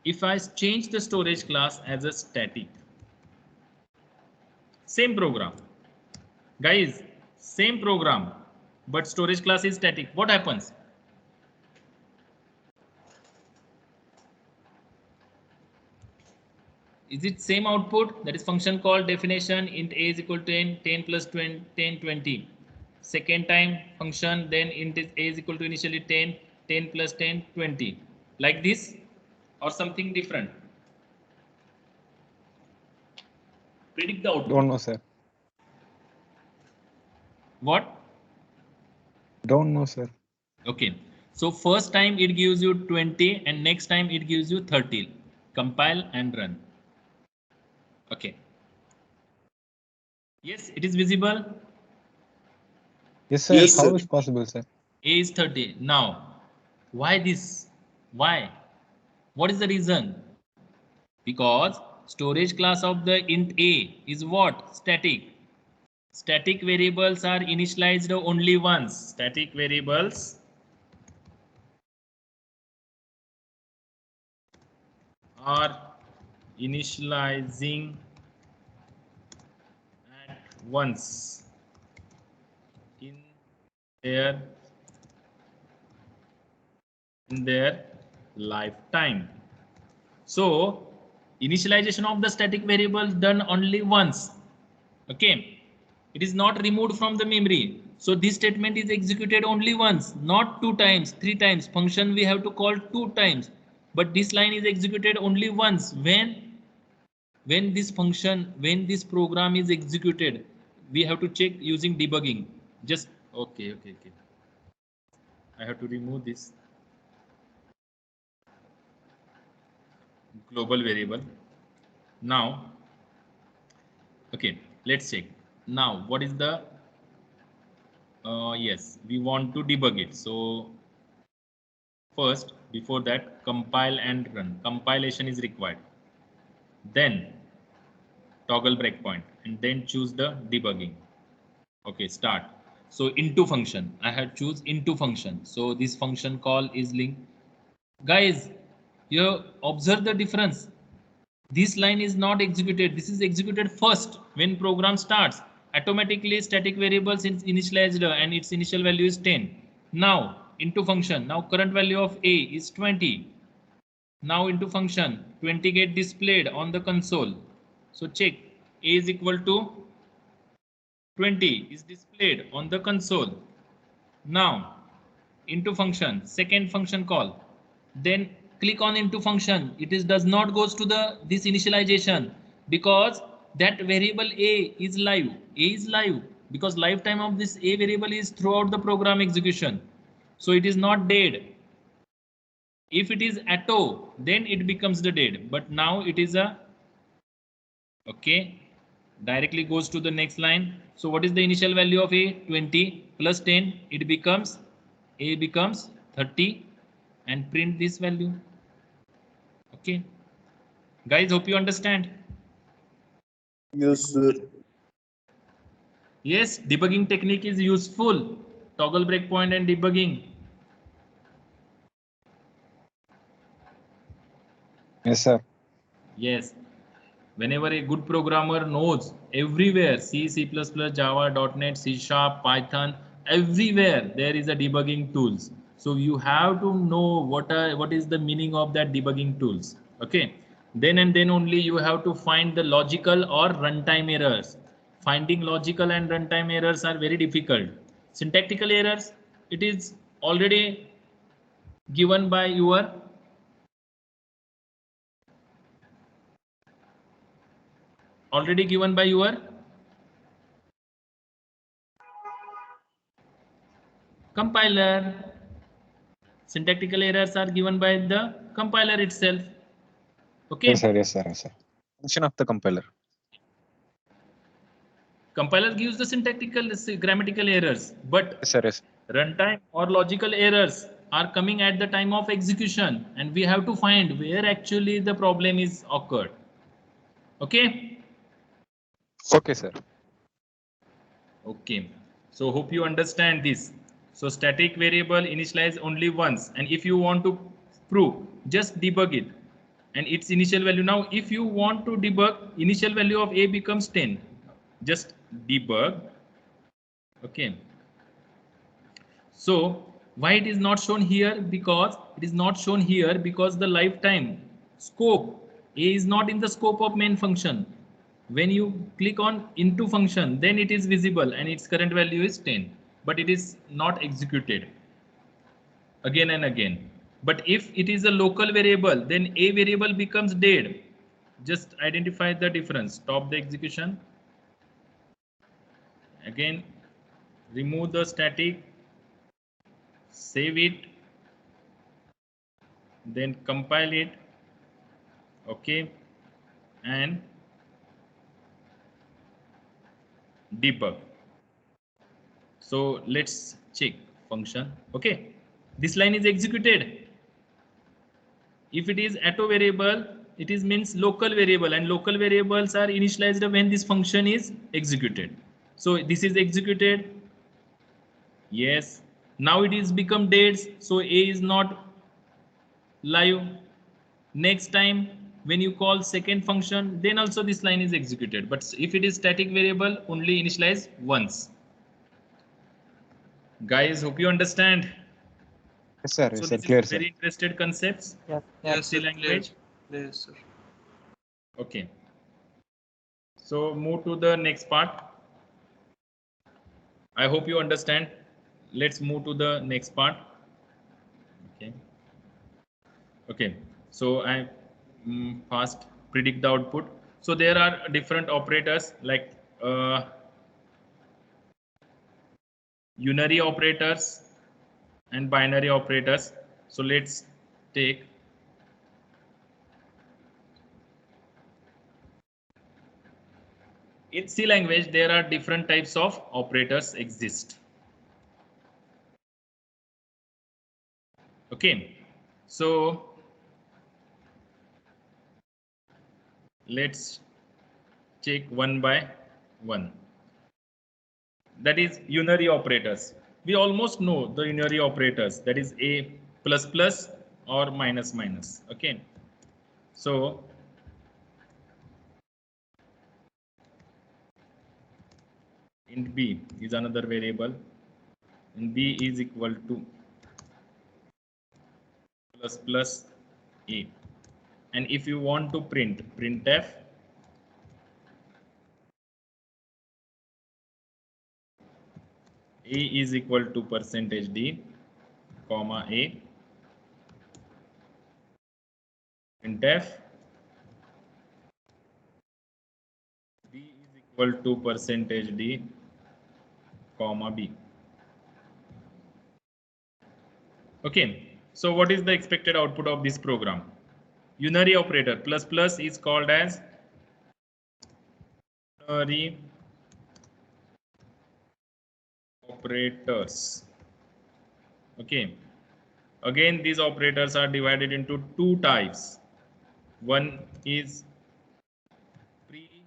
if I change the storage class as a static, same program, guys, same program, but storage class is static, what happens? Is it same output? That is function call definition, int A is equal to 10, 10 plus 20, 10, 20. Second time function, then int A is equal to initially 10, 10 plus 10, 20. Like this or something different? Predict the output. Don't know, sir. What? Don't know, sir. Okay. So first time it gives you 20 and next time it gives you 30. Compile and run. Okay. Yes, it is visible. Yes, sir. Yes, How sir. is possible, sir? A is 30. Now, why this? Why? What is the reason? Because storage class of the int A is what? Static. Static variables are initialized only once. Static variables are initializing at once in their lifetime. So initialization of the static variable done only once. Okay, it is not removed from the memory. So this statement is executed only once, not 2 times, 3 times. Function we have to call 2 times, but this line is executed only once. When this function, when this program is executed, we have to check using debugging. Just okay. I have to remove this global variable. Now, okay, let's check. Now, what is the yes, we want to debug it. So first, before that, compile and run. Compilation is required. Then toggle breakpoint and then choose the debugging. Okay, start. So into function, I have choose into function. So this function call is linked. Guys, you observe the difference. This line is not executed. This is executed first when program starts. Automatically static variables is initialized and its initial value is 10. Now into function. Now current value of A is 20. Now into function, 20 get displayed on the console. So check, A is equal to 20 is displayed on the console. Now into function, second function call. Then click on into function. It is does not goes to the this initialization because that variable A is live. A is live because lifetime of this A variable is throughout the program execution. So it is not dead. If it is atto, then it becomes the dead. But now it is a okay. Directly goes to the next line. So what is the initial value of A? 20 plus 10. It becomes A becomes 30 and print this value. Okay. Guys, hope you understand. Yes, sir. Yes, debugging technique is useful. Toggle breakpoint and debugging. Yes, sir. Yes. Whenever a good programmer knows everywhere C, C++, Java, .NET, C Sharp, Python, everywhere there is a debugging tools. So you have to know what is the meaning of that debugging tools. Okay. Then and then only you have to find the logical or runtime errors. Finding logical and runtime errors are very difficult. Syntactical errors, it is already given by your compiler. Syntactical errors are given by the compiler itself. Okay. Yes, sir. Yes, sir. Yes, sir. Function of the compiler. Compiler gives the syntactical grammatical errors, but Yes, sir. Yes. runtime or logical errors are coming at the time of execution, and we have to find where actually the problem is occurred. Okay. Okay, sir. Okay. So hope you understand this. So static variable initialize only once, and if you want to prove, just debug it and its initial value. Now if you want to debug, initial value of A becomes 10. Just debug. Okay. So why it is not shown here? Because it is not shown here because the lifetime scope A is not in the scope of main function. When you click on into function, then it is visible and its current value is 10, but it is not executed again and again. But if it is a local variable, then A variable becomes dead. Just identify the difference. Stop the execution. Again, remove the static, save it, then compile it. Okay, and debug. So let's check function. Okay, this line is executed. If it is atto variable, it is means local variable, and local variables are initialized when this function is executed. So this is executed. Yes. Now it is become dead. So A is not live. Next time when you call second function, then also this line is executed. But if it is static variable, only initialize once. Guys, hope you understand. Yes, sir. So Yes, sir. this is Clear, sir. very interested concepts. Yes. Yes, C sir. language. Yes, sir. Okay. So move to the next part. I hope you understand. Let's move to the next part. Okay. Okay. So I fast predict the output. So there are different operators like unary operators and binary operators. So let's take in C language, there are different types of operators exist. Okay, so let's check one by one. That is unary operators. We almost know the unary operators. That is A plus plus or minus minus. Okay, so int b is another variable, and b is equal to plus plus a. And if you want to printf a is equal to percentage d comma a, printf b is equal to percentage d comma b. Okay, so what is the expected output of this program? Unary operator plus plus is called as unary operators. Okay, again these operators are divided into two types. One is pre,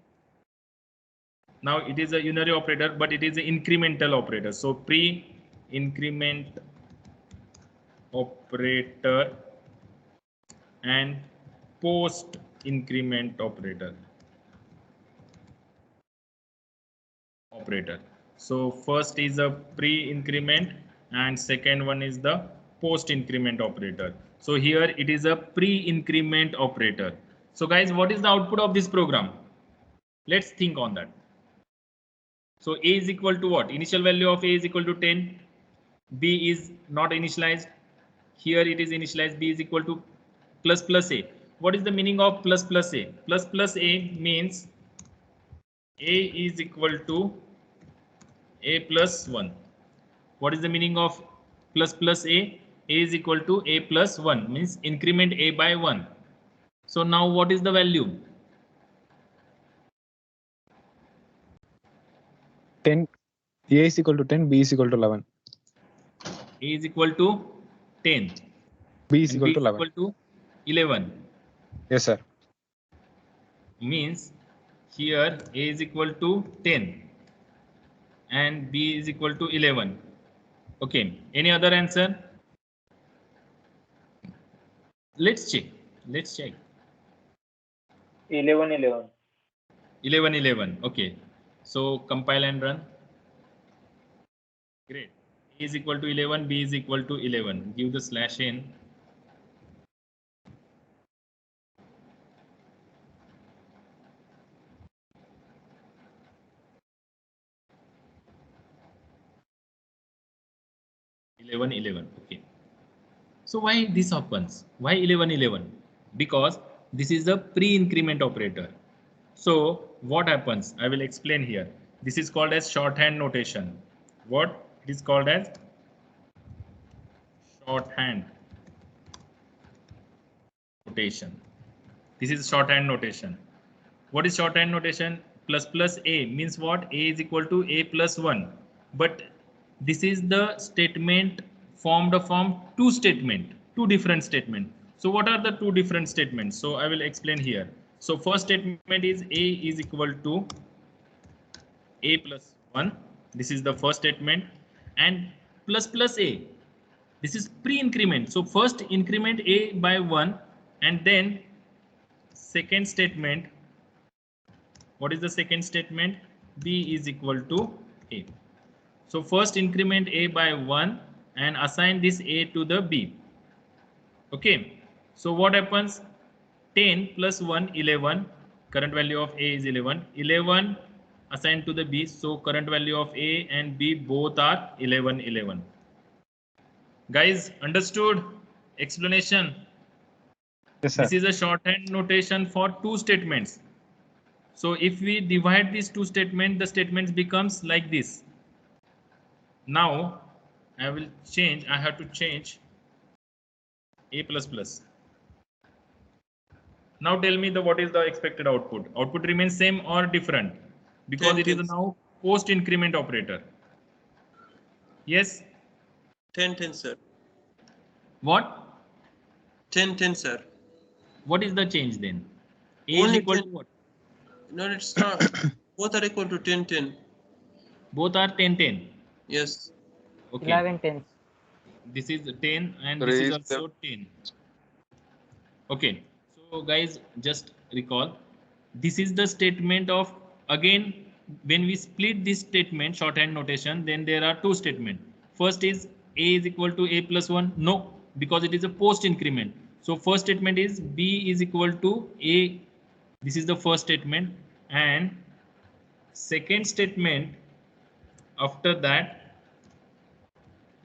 now it is a unary operator, but it is an incremental operator. So pre-increment operator and post increment operator. So first is a pre-increment and second one is the post-increment operator. So here it is a pre-increment operator. So guys, what is the output of this program? Let's think on that. So a is equal to what? Initial value of a is equal to 10. B is not initialized. Here it is initialized. B is equal to plus plus a. What is the meaning of plus plus a? Plus plus a means a is equal to a plus 1. What is the meaning of plus plus a? A is equal to a plus 1 means increment a by 1. So now what is the value? 10. A is equal to 10, B is equal to 11. A is equal to 10. B is and equal B to is 11. equal to 11. Yes, sir. Means here A is equal to 10 and B is equal to 11. Okay, any other answer? Let's check. 11, 11. 11, 11. Okay, so compile and run. Great. A is equal to 11, B is equal to 11. Give the slash n. Okay. So why this happens? Why 11, 11? Because this is a pre-increment operator. So what happens? I will explain here. This is called as shorthand notation. What it is called as? Shorthand notation. This is shorthand notation. What is shorthand notation? Plus plus a means what? A is equal to a plus 1. But this is the statement formed from two different statements. So what are the two different statements? So I will explain here. So first statement is a is equal to a plus 1. This is the first statement. And plus plus a. This is pre-increment. So first increment a by 1 and then second statement. What is the second statement? B is equal to a. So first increment a by 1 and assign this a to the b. Okay. So what happens? 10 plus 1, 11. Current value of a is 11. 11 assigned to the b. So current value of a and b both are 11, 11. Guys, understood? Explanation. Yes, sir. This is a shorthand notation for two statements. So if we divide these two statements, the statements becomes like this. Now I have to change a plus plus. Now tell me what is the expected output. Output remains same or different? Because 10, it is now post increment operator. Yes? 10, 10, sir. What? 10, 10, sir. What is the change then? A is Only equal 10. to what? No, it's not. Both are equal to 10, 10. Both are 10, 10. Yes. Okay. 11 10. This is 10 and this is also 10. Okay. So guys, just recall. This is the statement of, again, when we split this statement, shorthand notation, then there are two statements. First is a is equal to a plus 1. No, because it is a post increment. So first statement is B is equal to A. This is the first statement, and second statement after that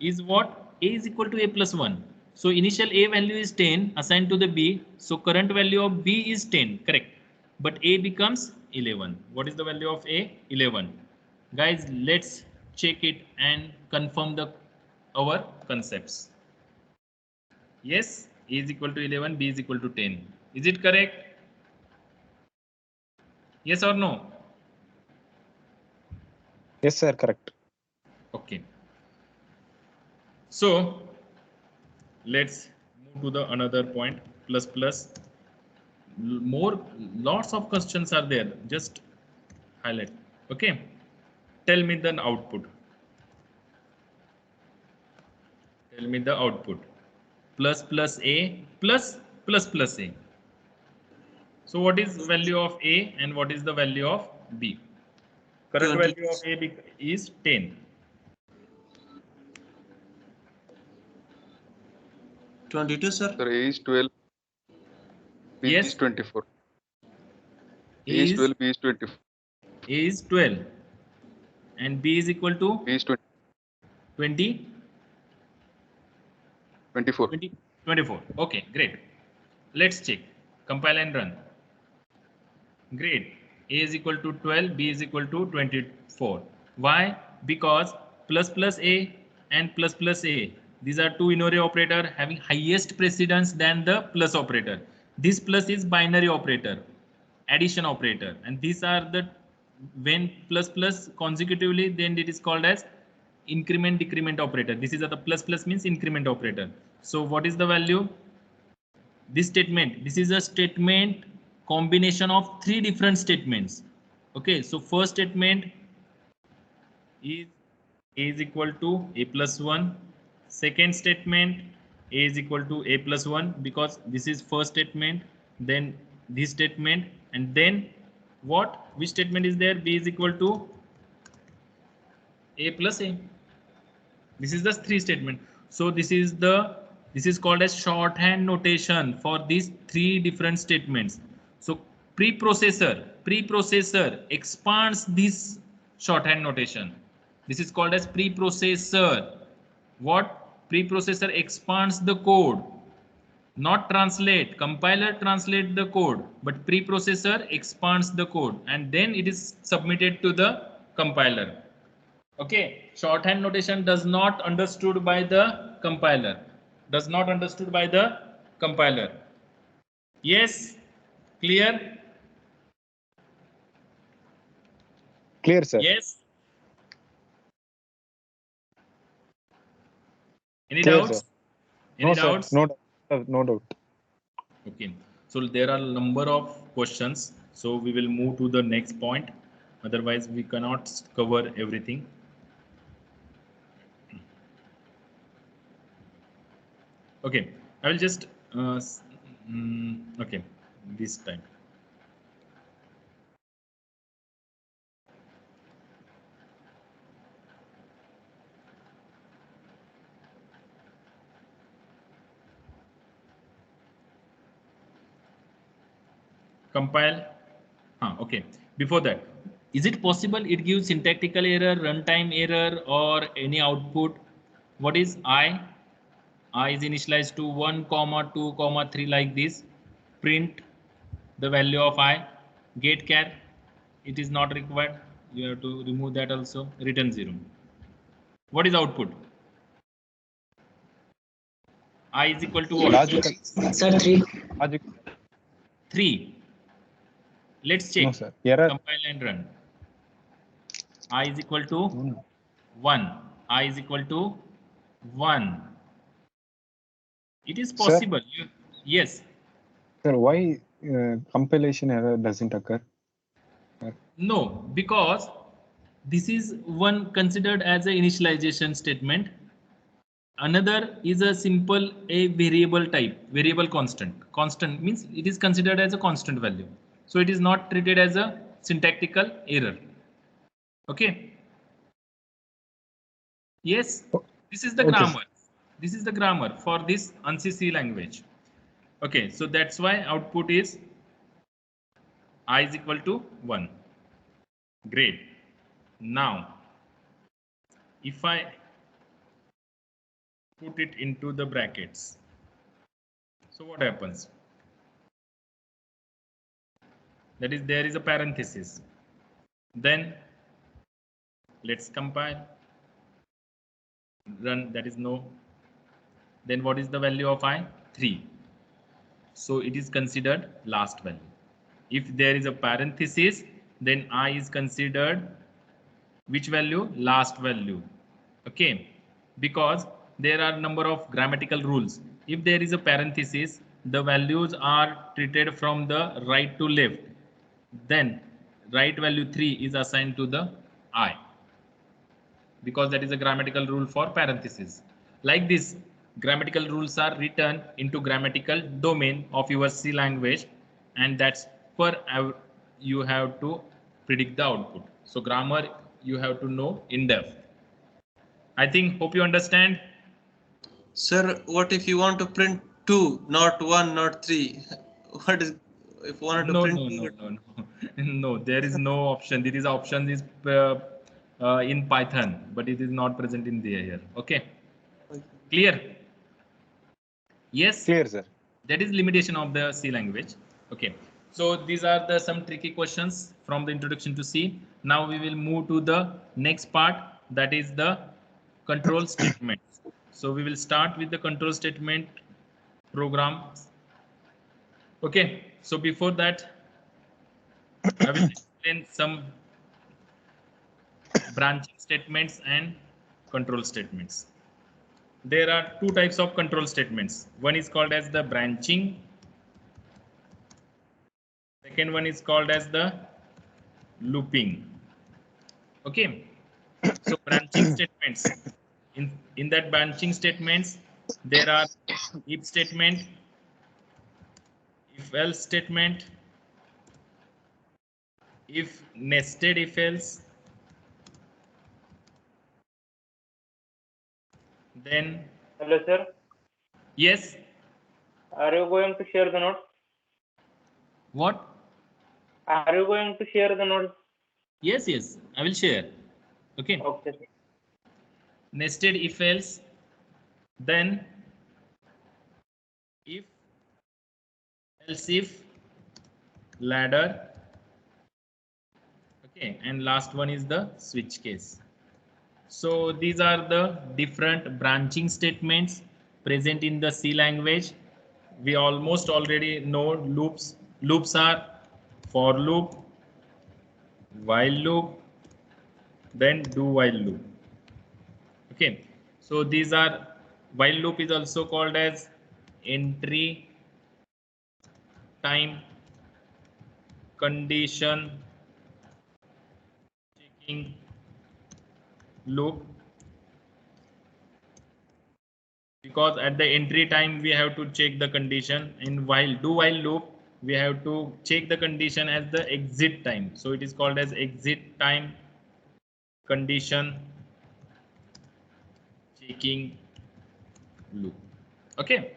is what? A is equal to A plus 1. So initial A value is 10 assigned to the B. So current value of B is 10, correct? But A becomes 11. What is the value of A? 11. Guys, let's check it and confirm our concepts. Yes, A is equal to 11, B is equal to 10. Is it correct? Yes or no? Yes, sir, correct. Okay. So let's move to the another point. Plus plus. Lots of questions are there. Just highlight. Okay. Tell me the output. Tell me the output. Plus plus A plus plus plus A. So what is value of A and what is the value of B? Current 20. value of A is 10. 22, sir. Sir, A is 12, B Yes. is 24. A A is is 12, B is 24. A is 12 and B is equal to B is 20, 20, 24. 24. Okay, great. Let's check. Compile and run. Great. A is equal to 12, B is equal to 24. Why? Because plus plus A and plus plus A, these are two in-array operator having highest precedence than the plus operator. This plus is binary operator, addition operator, and these are the when plus plus consecutively, then it is called as increment decrement operator. This is the plus plus means increment operator. So what is the value? This statement, this is a statement combination of three different statements. Okay, so first statement is A is equal to A plus 1. Second statement, A is equal to A plus 1 because this is first statement, then this statement, and then what? Which statement is there? B is equal to A plus A. This is the three statement. So this is called as shorthand notation for these three different statements. So preprocessor expands this shorthand notation. This is called as preprocessor. What? Preprocessor expands the code, not translate. Compiler translate the code, but preprocessor expands the code and then it is submitted to the compiler. Okay, shorthand notation does not understood by the compiler. Does not understood by the compiler. Yes, clear? Clear, sir. Yes. Any Clear, doubts? sir. Any No, doubts? sir. No doubt. Sir, no doubt. Okay, so there are a number of questions. So we will move to the next point. Otherwise, we cannot cover everything. Okay, I will just okay, this time. Compile. Okay. Before that, is it possible it gives syntactical error, runtime error, or any output? What is I? I is initialized to 1, 2, 3 like this. Print the value of I. Get char. It is not required. You have to remove that also. Return 0. What is output? I is equal to what? Logical. Sir, 3. Logic. 3. Let's check. No, sir. Error. Compile and run. I is equal to No. 1. I is equal to 1. It is Sir? possible. Yes. Sir, why compilation error doesn't occur? No, because this is one considered as an initialization statement. Another is a simple a variable type, variable constant. Constant means it is considered as a constant value. So it is not treated as a syntactical error. Okay. Yes, this is the Okay, grammar. This is the grammar for this ANSI C language. Okay, so that's why output is I is equal to 1. Great. Now, if I put it into the brackets, so what happens? That is, there is a parenthesis. Then let's compile. Run, that is no. Then what is the value of I? 3. So it is considered last value. If there is a parenthesis, then I is considered which value? Last value. Okay, because there are number of grammatical rules. If there is a parenthesis, the values are treated from the right to left. Then right value 3 is assigned to the I, because that is a grammatical rule for parenthesis. Like this, grammatical rules are written into grammatical domain of your C language, and that's per you have to predict the output. So grammar you have to know in depth. I think, hope you understand. Sir, what if you want to print 2, not 1, not 3? What is if you wanted to No, print no, 2? no, no, no. No, there is no option. There is option is in Python, but it is not present in there here. Okay, clear? Yes. Clear, sir. That is limitation of the C language. Okay, so these are the some tricky questions from the introduction to C. Now we will move to the next part, that is the control statements. So we will start with the control statement programs. Okay, so before that I will explain some branching statements and control statements. There are two types of control statements. One is called as the branching. Second one is called as the looping. Okay, so branching statements. In that branching statements, there are if statement, if else statement, if nested if else, then Hello, sir. yes. Are you going to share the notes? What? Are you going to share the notes? Yes, yes, I will share. Okay. Okay, sir. Nested if else, then if, else if, ladder. Okay, and last one is the switch case. So these are the different branching statements present in the C language. We almost already know loops. Loops are for loop, while loop, then do while loop. Okay, so these are, while loop is also called as entry time condition checking loop, because at the entry time we have to check the condition. In while do while loop we have to check the condition as the exit time, so it is called as exit time condition checking loop. Okay,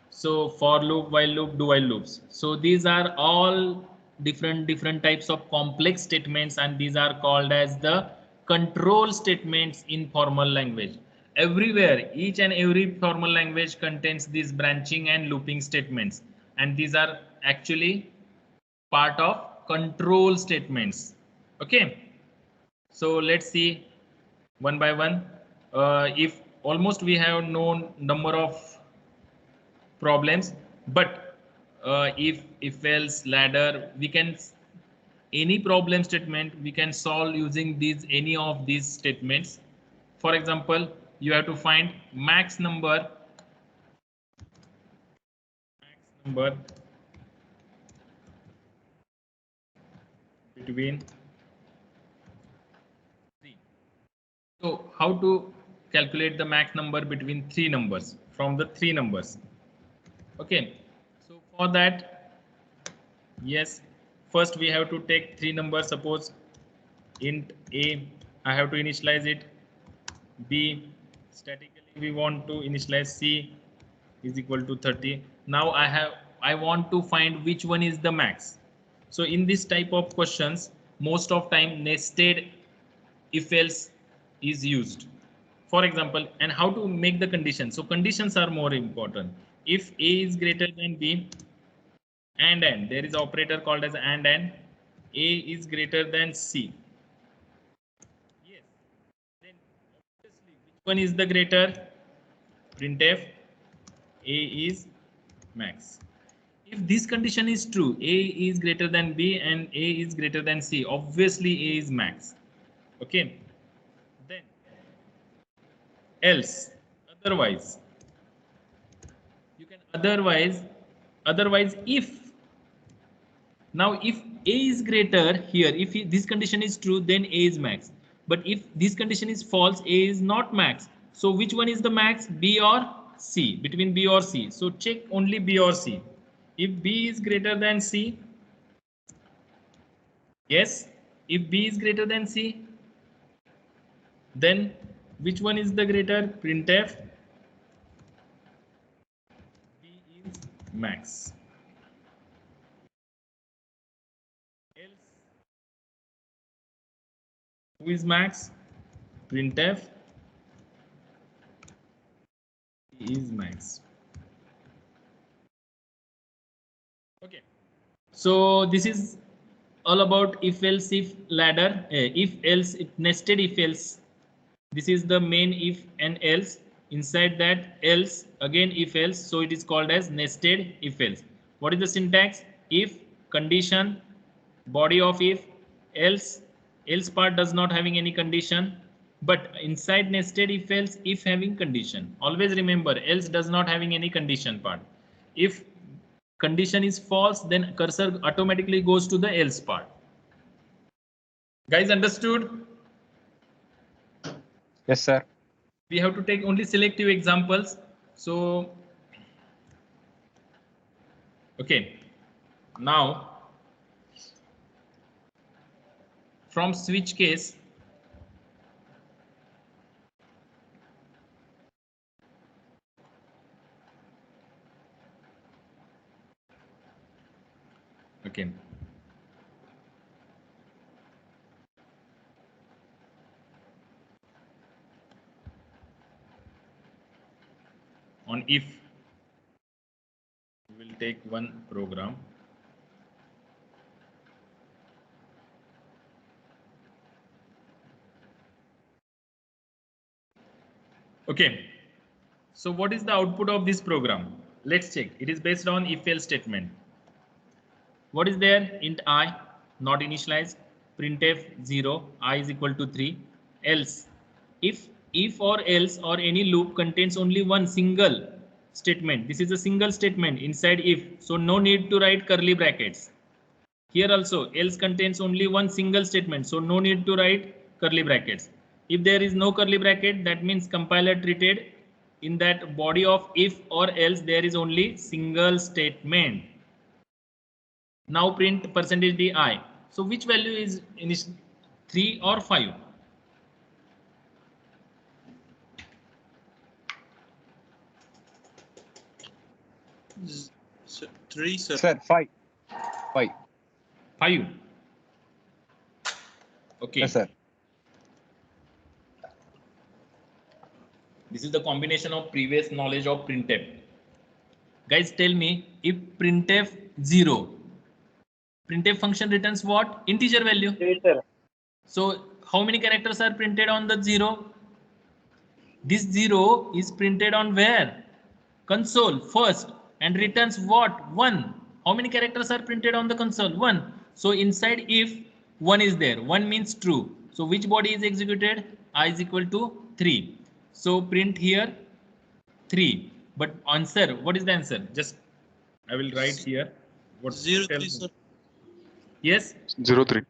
so for loop, while loop, do while loops. So these are all different types of complex statements, and these are called as the control statements in formal language. Everywhere, each and every formal language contains these branching and looping statements, and these are actually part of control statements. Okay, so let's see one by one. If almost we have known number of problems, but if else, ladder, we can, any problem statement we can solve using these, any of these statements. For example, you have to find max number between 3. So how to calculate the max number between 3 numbers from the 3 numbers? Okay, so for that, yes, first we have to take 3 numbers. Suppose int a, I have to initialize it, b, statically we want to initialize C is equal to 30. Now I want to find which one is the max. So in this type of questions, most of time nested if else is used. For example, and how to make the condition. So conditions are more important. If A is greater than B and there is an operator called as and A is greater than C. Yes. Then obviously which one is the greater? Printf A is max. If this condition is true, A is greater than B and A is greater than C, obviously A is max. Okay. Then else, otherwise, you can otherwise if, now if A is greater here, if this condition is true, then A is max. But if this condition is false, A is not max. So which one is the max, B or C? Between B or C. So check only B or C. If B is greater than C, yes. If B is greater than C, then which one is the greater? Printf B is max. Else, who is max? Printf B is max. Okay. So this is all about if else if ladder, if else, nested if else. This is the main if and else. Inside that else, again if else, so it is called as nested if else. What is the syntax? If, condition, body of if, else part does not having any condition, but inside nested if having condition. Always remember, else does not having any condition part. If condition is false, then cursor automatically goes to the else part. Guys, understood? Yes, sir. We have to take only selective examples. So, okay, now from switch case, okay, on if, we will take one program. Okay, so what is the output of this program? Let's check. It is based on if else statement. What is there? Int I, not initialized. Printf 0, I is equal to 3. Else, if or else or any loop contains only one single statement. This is a single statement inside if, so no need to write curly brackets. Here also else contains only one single statement, so no need to write curly brackets. If there is no curly bracket, that means compiler treated in that body of if or else there is only single statement. Now print percentage %di. So which value is in 3 or 5? So, 3, sir. Sir, 5. 5. 5. Okay. Yes, sir. This is the combination of previous knowledge of printf. Guys, tell me, if printf 0, printf function returns what? Integer value. Yes, sir. So how many characters are printed on the 0? This 0 is printed on where? Console first, and returns what? 1. How many characters are printed on the console? 1. So inside if 1 is there, 1 means true. So which body is executed? I is equal to 3. So print here 3. But answer, what is the answer? Just I will write here. What 0, tell 3, me. sir. Yes, 03.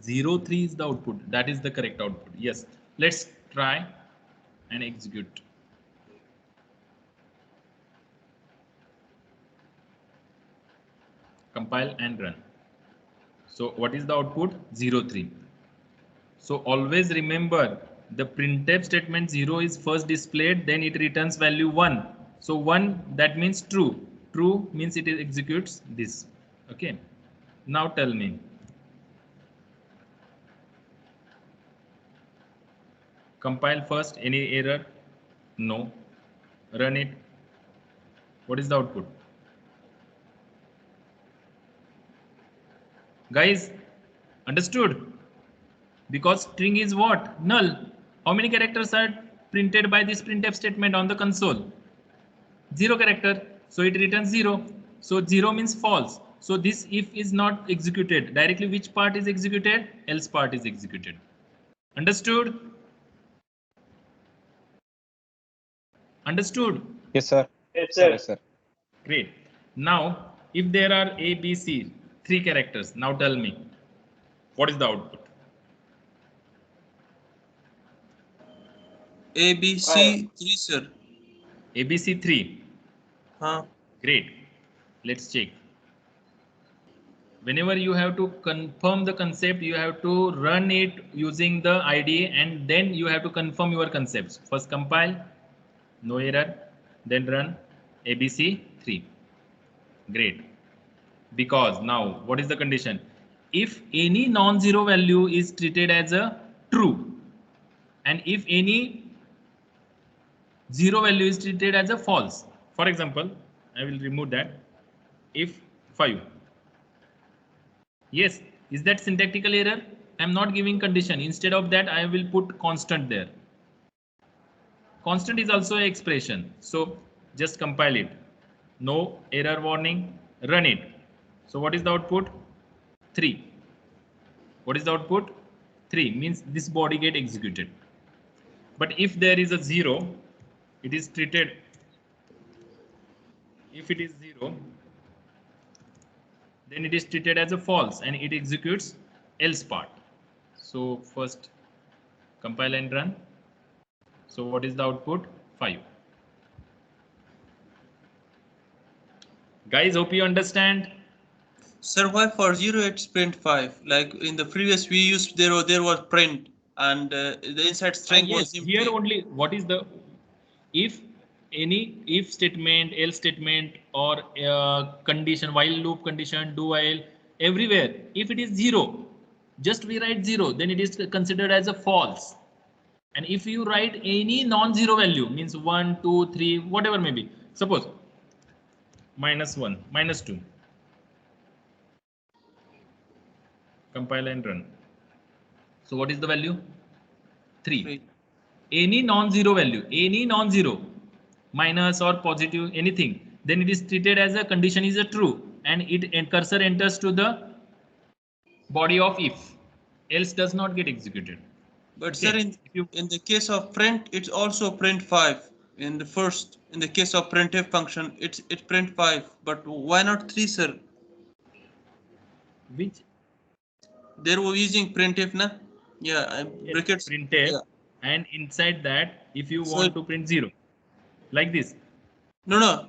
03 is the output. That is the correct output. Yes. Let's try and execute. Compile and run. So what is the output? 03. So always remember The printf statement 0 is first displayed, then it returns value 1. So 1, that means true. True means it executes this. Okay. Now tell me. Compile first. Any error? No. Run it. What is the output? Guys, understood? Because string is what? Null. How many characters are printed by this printf statement on the console? 0 character. So it returns 0. So 0 means false. So this if is not executed. Directly which part is executed? Else part is executed. Understood? Understood? Yes, sir. Yes, sir. Yes, sir. Great. Now, if there are A, B, C, 3 characters, now tell me, what is the output? A, B, C, 3, sir. A, B, C, 3. Huh? Great. Let's check. Whenever you have to confirm the concept, you have to run it using the IDE and then you have to confirm your concepts. First compile, no error, then run ABC 3. Great. Because now, what is the condition? If any non-zero value is treated as a true, and if any zero value is treated as a false. For example, I will remove that. If 5. Yes, is that syntactical error? I am not giving condition. Instead of that, I will put constant there. Constant is also an expression. So just compile it. No error warning, run it. So what is the output? 3. What is the output? 3 means this body get executed. But if there is a 0, it is treated. If it is 0, then it is treated as a false and it executes else part. So first compile and run. So what is the output? 5. Guys, hope you understand. Sir, why for 0 it's print 5? Like in the previous we used there was print and the inside string Yes, was empty. here only what is the if any if statement, else statement or condition, while loop condition, do while, everywhere if it is 0, just we write 0, then it is considered as a false. And if you write any non-zero value, means 1, 2, 3, whatever may be, suppose -1, -2, compile and run. So what is the value? 3. Any non-zero value, any non-zero, minus or positive, anything, then it is treated as a condition is a true, and cursor enters to the body of if, else does not get executed. But Okay. sir, in the case of print, it's also print 5. In the case of printf function, it's print 5. But why not 3, sir? Which? They were using printf, na? Yeah, Yes, brackets. printf, Yeah. and inside that, if you So want to print 0, like this. No,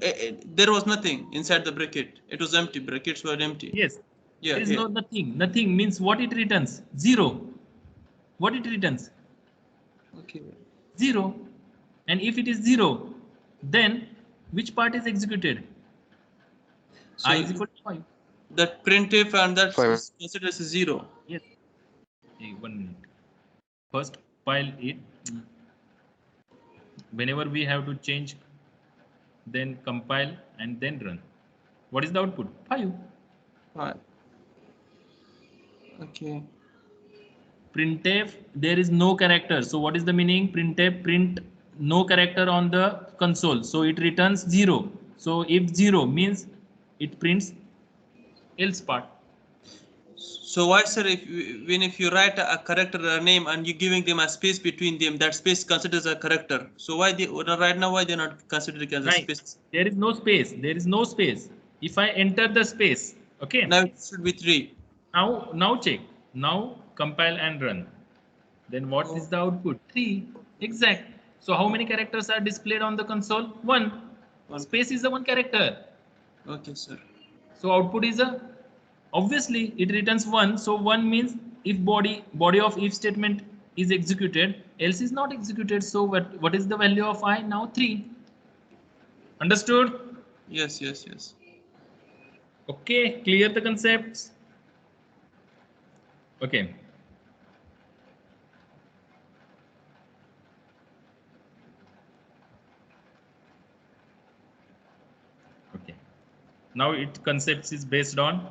there was nothing inside the bracket. It was empty. Brackets were empty. Yes. Yeah, There is yeah. no nothing. Nothing means what it returns? 0. What it returns? Okay. 0. And if it is 0, then which part is executed? So I is equal to 5. that printf and that 5. is considered as a 0. Yes. Hey, 1 minute. First file it. Whenever we have to change, then compile and then run. What is the output? 5. 5. Okay. Printf, there is no character. So what is the meaning? Printf, print no character on the console. So it returns 0. So if 0 means it prints else part. So why, sir, if you write a character name and you're giving them a space between them, that space considers a character. So why right now why they're not considered as a Right. space? There is no space. There is no space. If I enter the space, okay. Now it should be 3. Now check. Now compile and run. Then what is the output? 3. Exact. So how many characters are displayed on the console? 1. Space is the one character. Okay, sir. So output is a, obviously it returns 1. So 1 means if body of if statement is executed, else is not executed. So what is the value of I? Now 3. Understood? Yes, yes, yes. Okay, clear the concepts? Okay. Okay. Now it concepts is based on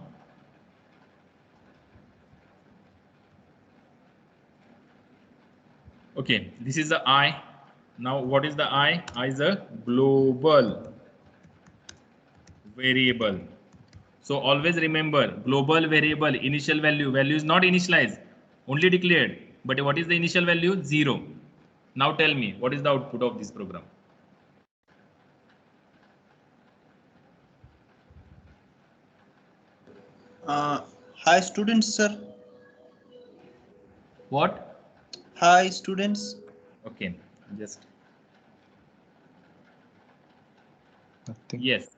okay, this is the I. Now what is the I? I is a global variable. So always remember global variable initial value is not initialized, only declared. But what is the initial value? 0. Now tell me what is the output of this program? Hi students, sir. What? Hi students. Okay, just Nothing. yes.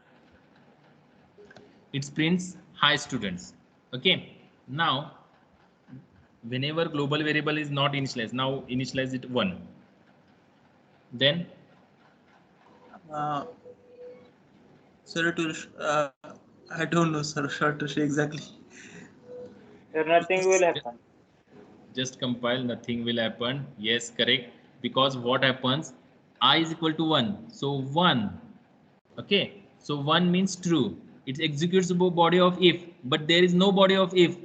It prints hi students. Okay. Now whenever global variable is not initialized, now initialize it 1. Then Sir, I don't know, sir. Short to say exactly. Sir, nothing will happen. just compile, nothing will happen. Yes, correct. Because what happens? I is equal to 1. So 1. Okay. So 1 means true. It executes the body of if, but there is no body of if.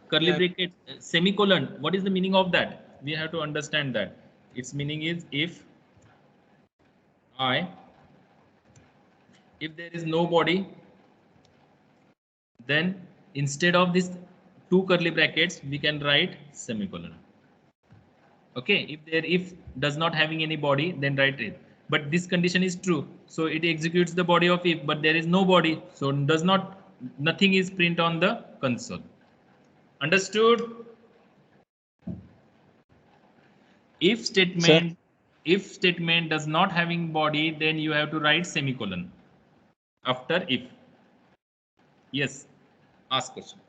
Curly Yeah. bracket, semicolon. What is the meaning of that? We have to understand that. Its meaning is if there is no body, then instead of this 2 curly brackets, we can write semicolon. Okay, if does not having any body, then write it. But this condition is true, so it executes the body of if, but there is no body, so nothing is print on the console. Understood? If statement does not having body, then you have to write semicolon after if. Yes, ask question.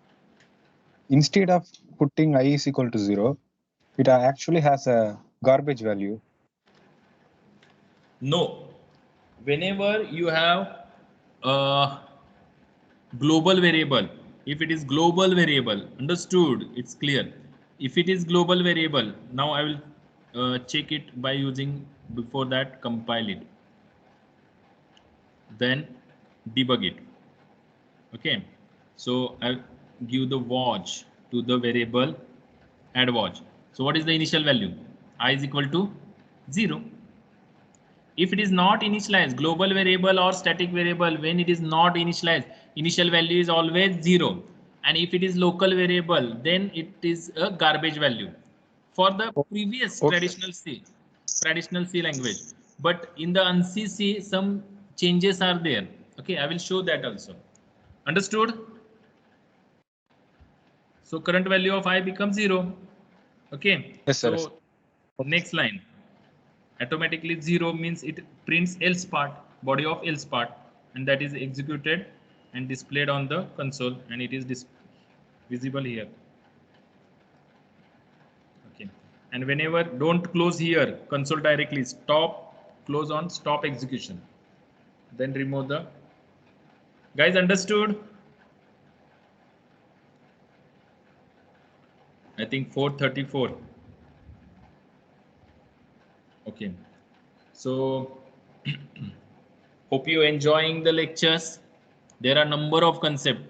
Instead of putting I is equal to 0, it actually has a garbage value. No, whenever you have a global variable, if it is global variable, understood, it's clear. If it is global variable, now I will check it by using, before that compile it, then debug it. Okay, so I'll give the watch to the variable add watch. So what is the initial value? I is equal to 0. If it is not initialized, global variable or static variable, when it is not initialized, initial value is always 0. And if it is local variable, then it is a garbage value for the previous traditional C language. But in the ANSI C, some changes are there. Okay, I will show that also. Understood? So current value of I becomes 0. Okay. Yes, sir. So next line. Automatically 0 means it prints else part, body of else part, and that is executed and displayed on the console, and it is visible here. Okay. And whenever don't close here, console directly, stop, close on stop execution. Then remove the. Guys, understood? I think 434. Okay. So hope you enjoying the lectures. There are number of concepts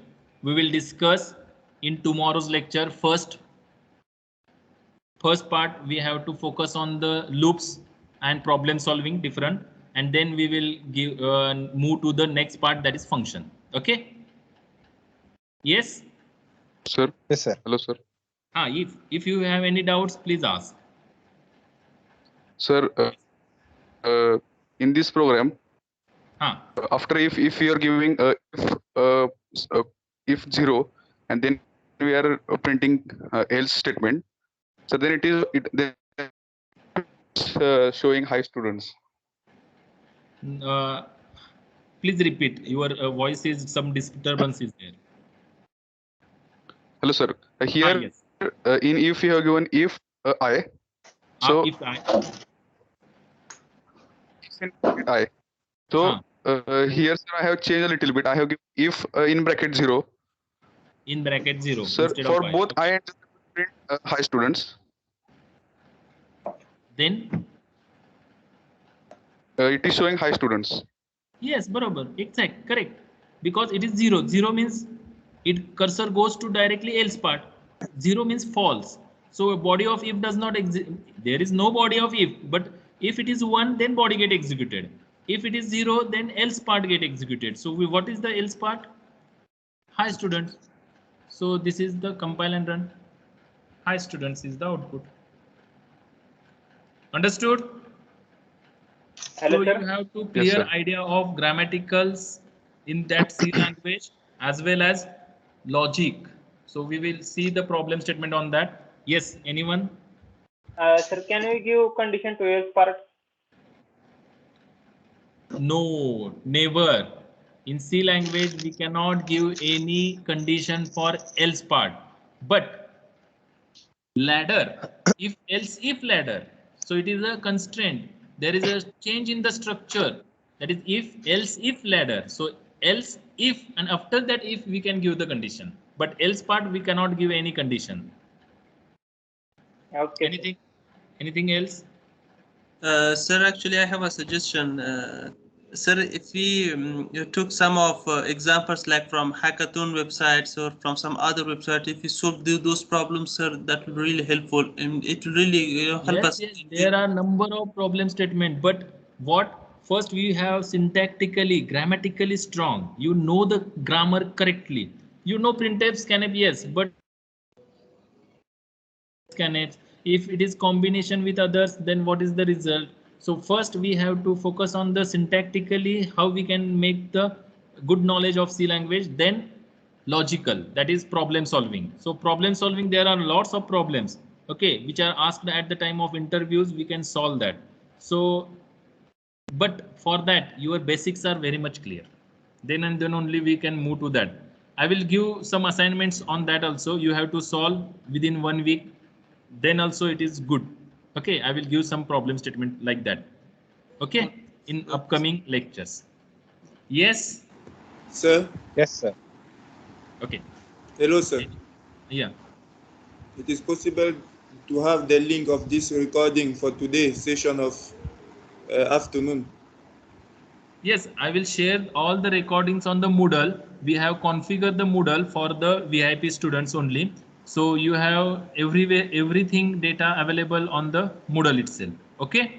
we will discuss in tomorrow's lecture. First part we have to focus on the loops and problem solving different, and then we will give move to the next part, that is function. Okay. Yes. Sir. Yes, sir. Hello, sir. If you have any doubts, please ask. Sir, in this program, after if you are giving if 0, and then we are printing else statement, so then showing high students. Please repeat, your voice is some disturbance is there. Hello, sir. Here Yes. in if you have given if I, so if I, I. So here, sir, I have changed a little bit. I have given if in bracket 0. In bracket 0 Sir, instead for of I. both I and print high students. Then It is showing high students. yes, barabar, exact, correct. Because it is 0. 0 means it cursor goes to directly else part. 0 means false. So a body of if does not exist. There is no body of if, but if it is 1, then body get executed. If it is 0, then else part get executed. So what is the else part? Hi students. So this is the compile and run. Hi students is the output. Understood? Hello, So sir. you have to Yes, clear sir. idea of grammaticals in that C language as well as logic. So we will see the problem statement on that. Yes, anyone? Sir, can we give condition to else part? No, never. In C language, we cannot give any condition for else part. But ladder, if else if ladder, so it is a constraint. There is a change in the structure. That is if else if ladder. So else if, and after that if we can give the condition. But else part we cannot give any condition. Okay. Anything? Anything else? Sir, actually, I have a suggestion. Sir, if we you took some of examples like from hackathon websites or from some other website, if we solve those problems, sir, that will be really helpful, and it will really help Yes, us. yes, there are number of problem statement, but what first we have syntactically, grammatically strong. You know the grammar correctly. You know printf, scanf, yes, but scanf, if it is combination with others, then what is the result? So first we have to focus on the syntactically how we can make the good knowledge of C language, then logical, that is problem solving. So problem solving, there are lots of problems, okay, which are asked at the time of interviews. We can solve that. So but for that your basics are very much clear, then and then only we can move to that. I will give some assignments on that also. You have to solve within 1 week, then also it is good. Okay, I will give some problem statement like that, okay, in upcoming lectures. Yes. Sir, Yes, sir. Okay. hello, sir. Yeah. It is possible to have the link of this recording for today's session of afternoon. Yes, I will share all the recordings on the Moodle. We have configured the Moodle for the VIP students only. So you have everything data available on the Moodle itself. Okay.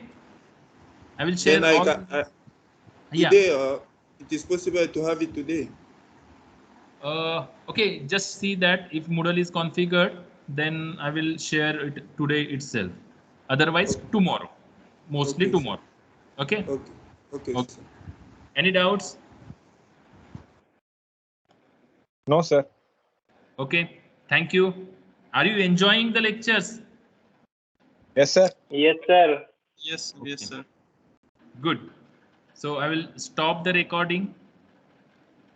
I will share Then I all. can Yeah. today. It is possible to have it today. Okay, just see that if Moodle is configured, then I will share it today itself. Otherwise, Okay. tomorrow. Mostly Okay, tomorrow. Okay. Okay. Okay, Okay. sir. Any doubts? No, sir. Okay. Thank you. Are you enjoying the lectures? Yes, sir. Yes, sir. Yes, yes, sir. Good. So I will stop the recording.